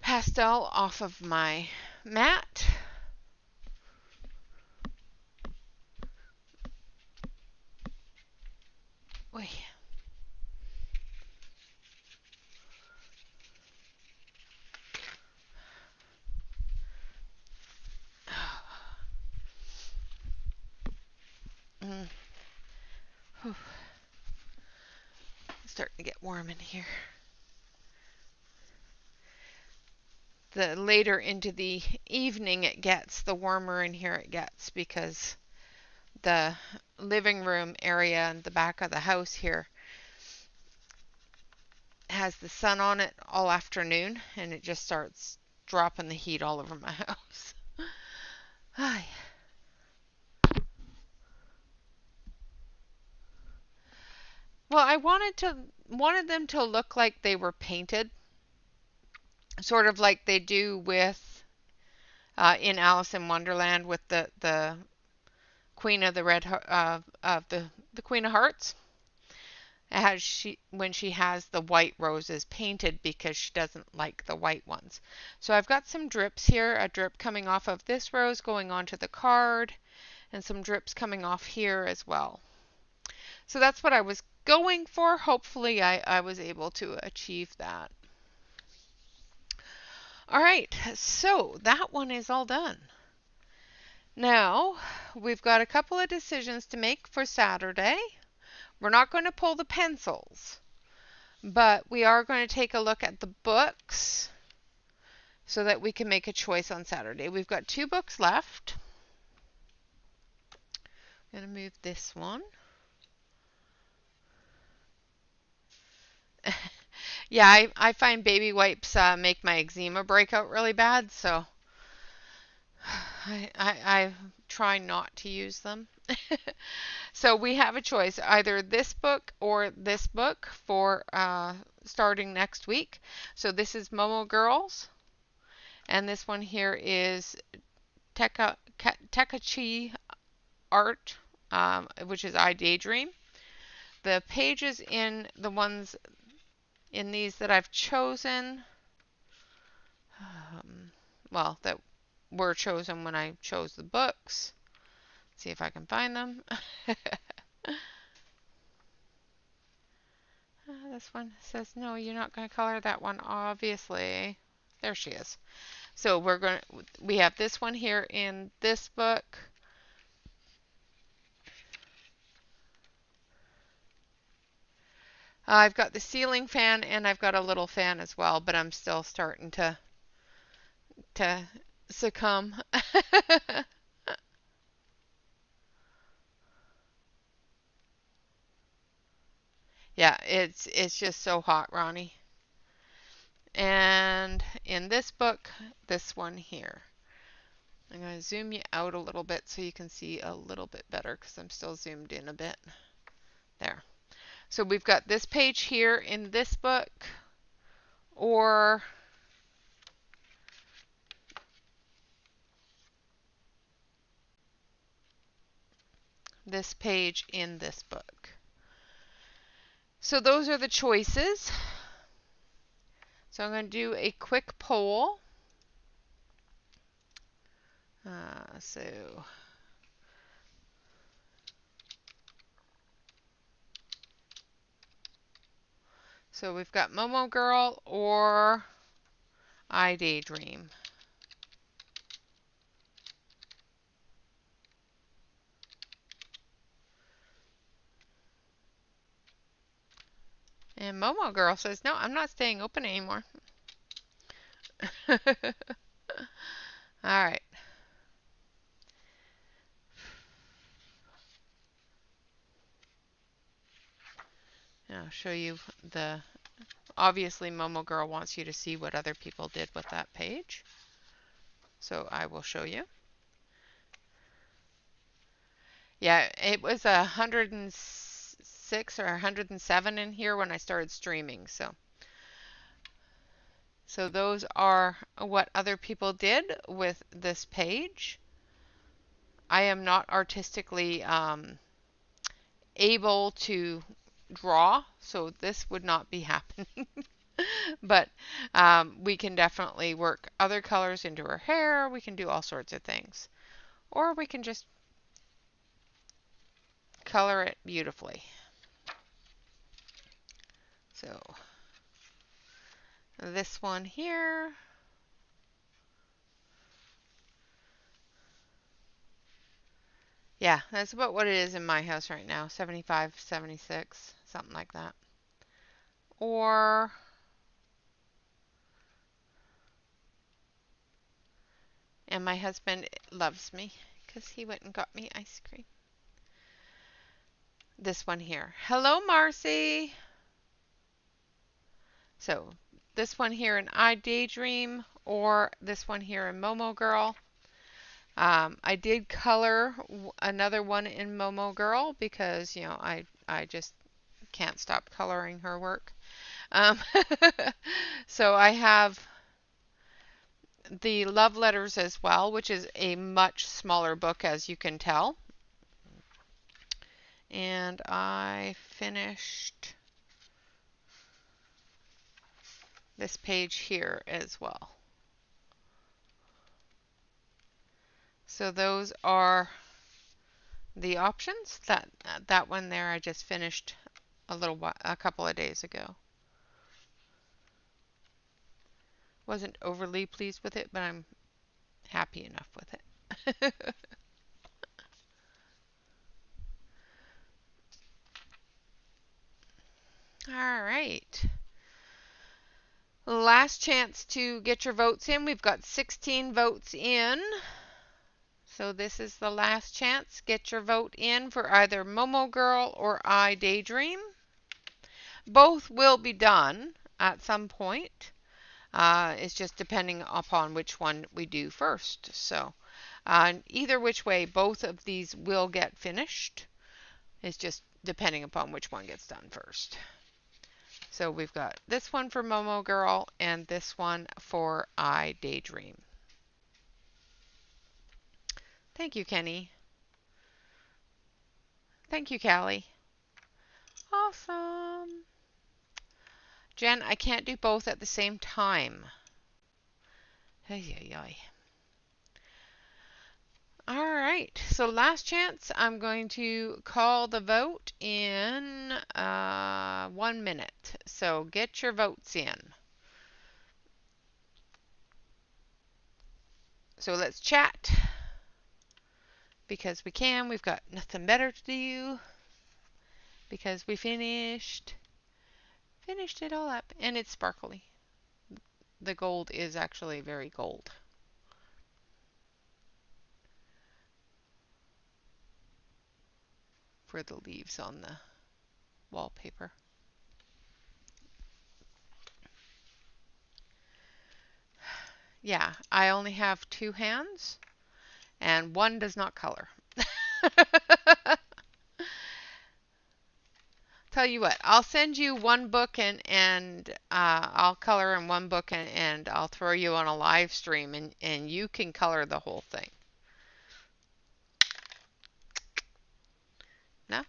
pastel off of my mat. Oy. It's starting to get warm in here. the later into the evening it gets, the warmer in here it gets, because the living room area and the back of the house here has the sun on it all afternoon, and it just starts dropping the heat all over my house. Ay. Well, I wanted them to look like they were painted, sort of like they do with in Alice in Wonderland with the Queen of the of the Queen of Hearts. As when she has the white roses painted, because she doesn't like the white ones. So I've got some drips here, a drip coming off of this rose going onto the card, and some drips coming off here as well. So that's what I was going for. Hopefully I was able to achieve that. All right, so that one is all done. Now we've got a couple of decisions to make for Saturday. We're not going to pull the pencils, but we are going to take a look at the books so that we can make a choice on Saturday. We've got 2 books left. I'm going to move this one. Yeah, I find baby wipes make my eczema break out really bad, so I try not to use them. So we have a choice, either this book or this book for starting next week. So this is Momo Girls, and this one here is Tekachi Art, which is I Daydream. The pages in the ones in these that I've chosen, well, that were chosen when I chose the books. Let's see if I can find them. This one says, no, you're not going to color that one, obviously. There she is. So we have this one here in this book. I've got the ceiling fan, and I've got a little fan as well, but I'm still starting to succumb. Yeah, it's just so hot, Ronnie. And in this book, this one here. I'm going to zoom you out a little bit so you can see a little bit better, because I'm still zoomed in a bit. There. So we've got this page here in this book, or this page in this book. So those are the choices. So I'm going to do a quick poll. So we've got Momo Girl or I Daydream. And Momo Girl says, no, I'm not staying open anymore. All right. I'll show you obviously Momo Girl wants you to see what other people did with that page. So I will show you. Yeah, it was 106 or 107 in here when I started streaming. So those are what other people did with this page. I am not artistically able to draw, so this would not be happening. But we can definitely work other colors into her hair. We can do all sorts of things. Or we can just color it beautifully. So this one here. Yeah, that's about what it is in my house right now. 75, 76, something like that. Or And my husband loves me because he went and got me ice cream. This one here. Hello, Marcy. So this one here in I Daydream, or this one here in Momo Girl. I did color another one in Momo Girl because, you know, I just can't stop coloring her work. Um, so I have the love letters as well, which is a much smaller book, as you can tell. And I finished this page here as well. So those are the options. That one there I just finished a couple of days ago. Wasn't overly pleased with it, but I'm happy enough with it. All right. Last chance to get your votes in. We've got 16 votes in. So this is the last chance. Get your vote in for either Momo Girl or I Daydream. Both will be done at some point. It's just depending upon which one we do first. So either which way, both of these will get finished. It's just depending upon which one gets done first. So we've got this one for Momo Girl and this one for I Daydream. Thank you, Kenny. Thank you, Callie. Awesome. Jen, I can't do both at the same time. Ay, ay, ay. All right, so last chance. I'm going to call the vote in 1 minute. So get your votes in. So let's chat because we can. We've got nothing better to do because we finished it all up, and it's sparkly. The gold is actually very gold. For the leaves on the wallpaper. Yeah, I only have 2 hands and one does not color. Tell you what, I'll send you one book and I'll color in one book and I'll throw you on a live stream and you can color the whole thing. No?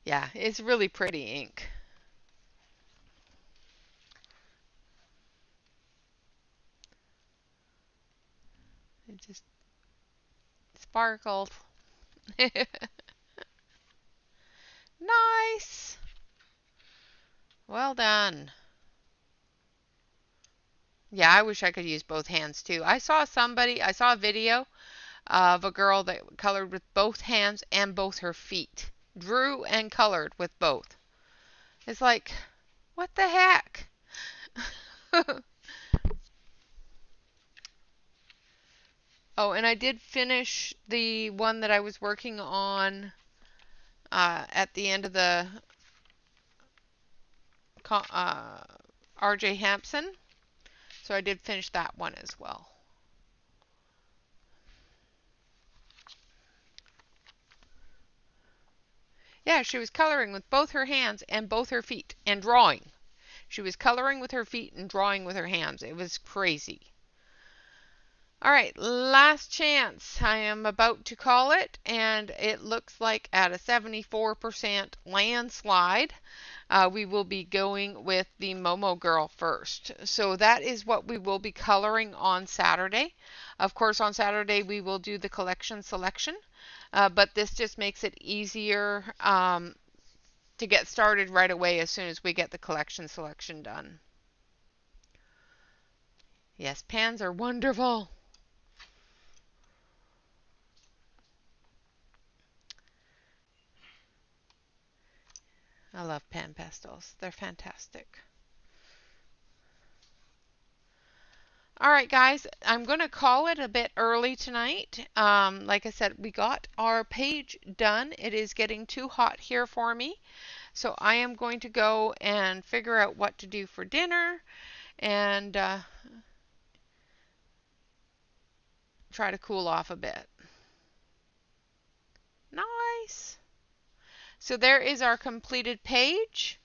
Yeah, it's really pretty ink. It just sparkles. Nice. Well done. Yeah, I wish I could use both hands too. I saw a video of a girl that colored with both hands and both her feet. Drew and colored with both. It's like, what the heck? Oh, and I did finish the one that I was working on at the end of the RJ Hampson. So I did finish that one as well. Yeah, she was coloring with both her hands and both her feet and drawing. She was coloring with her feet and drawing with her hands. It was crazy. All right, last chance. I am about to call it, and it looks like at a 74% landslide, we will be going with the Momo Girl first. So that is what we will be coloring on Saturday. Of course, on Saturday we will do the collection selection, but this just makes it easier to get started right away as soon as we get the collection selection done. Yes, pans are wonderful. I love pan pastels. They're fantastic. All right, guys, I'm going to call it a bit early tonight. Like I said, we got our page done. It is getting too hot here for me. So I am going to go and figure out what to do for dinner and try to cool off a bit. Nice. So there is our completed page.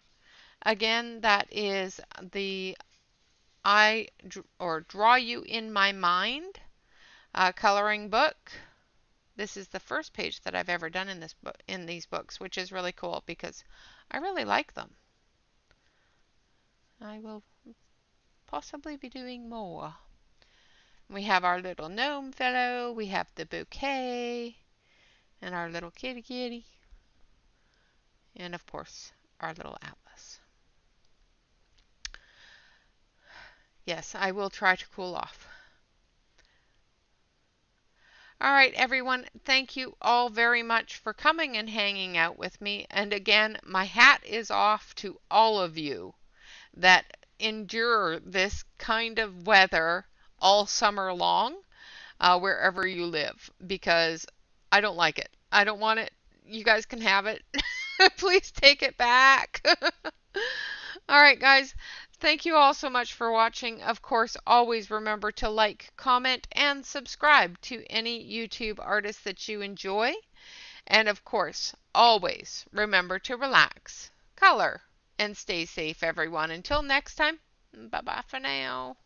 Again, that is the Draw You in My Mind coloring book. This is the first page that I've ever done in this book, in these books, which is really cool because I really like them. I will possibly be doing more. We have our little gnome fellow, we have the bouquet, and our little kitty kitty, and of course our little atlas. Yes, I will try to cool off. All right, everyone, thank you all very much for coming and hanging out with me. And again, my hat is off to all of you that endure this kind of weather all summer long, wherever you live, because I don't like it. I don't want it. You guys can have it. Please take it back. All right, guys. Thank you all so much for watching. Of course, always remember to like, comment, and subscribe to any YouTube artist that you enjoy. And of course, always remember to relax, color, and stay safe, everyone. Until next time, bye-bye for now.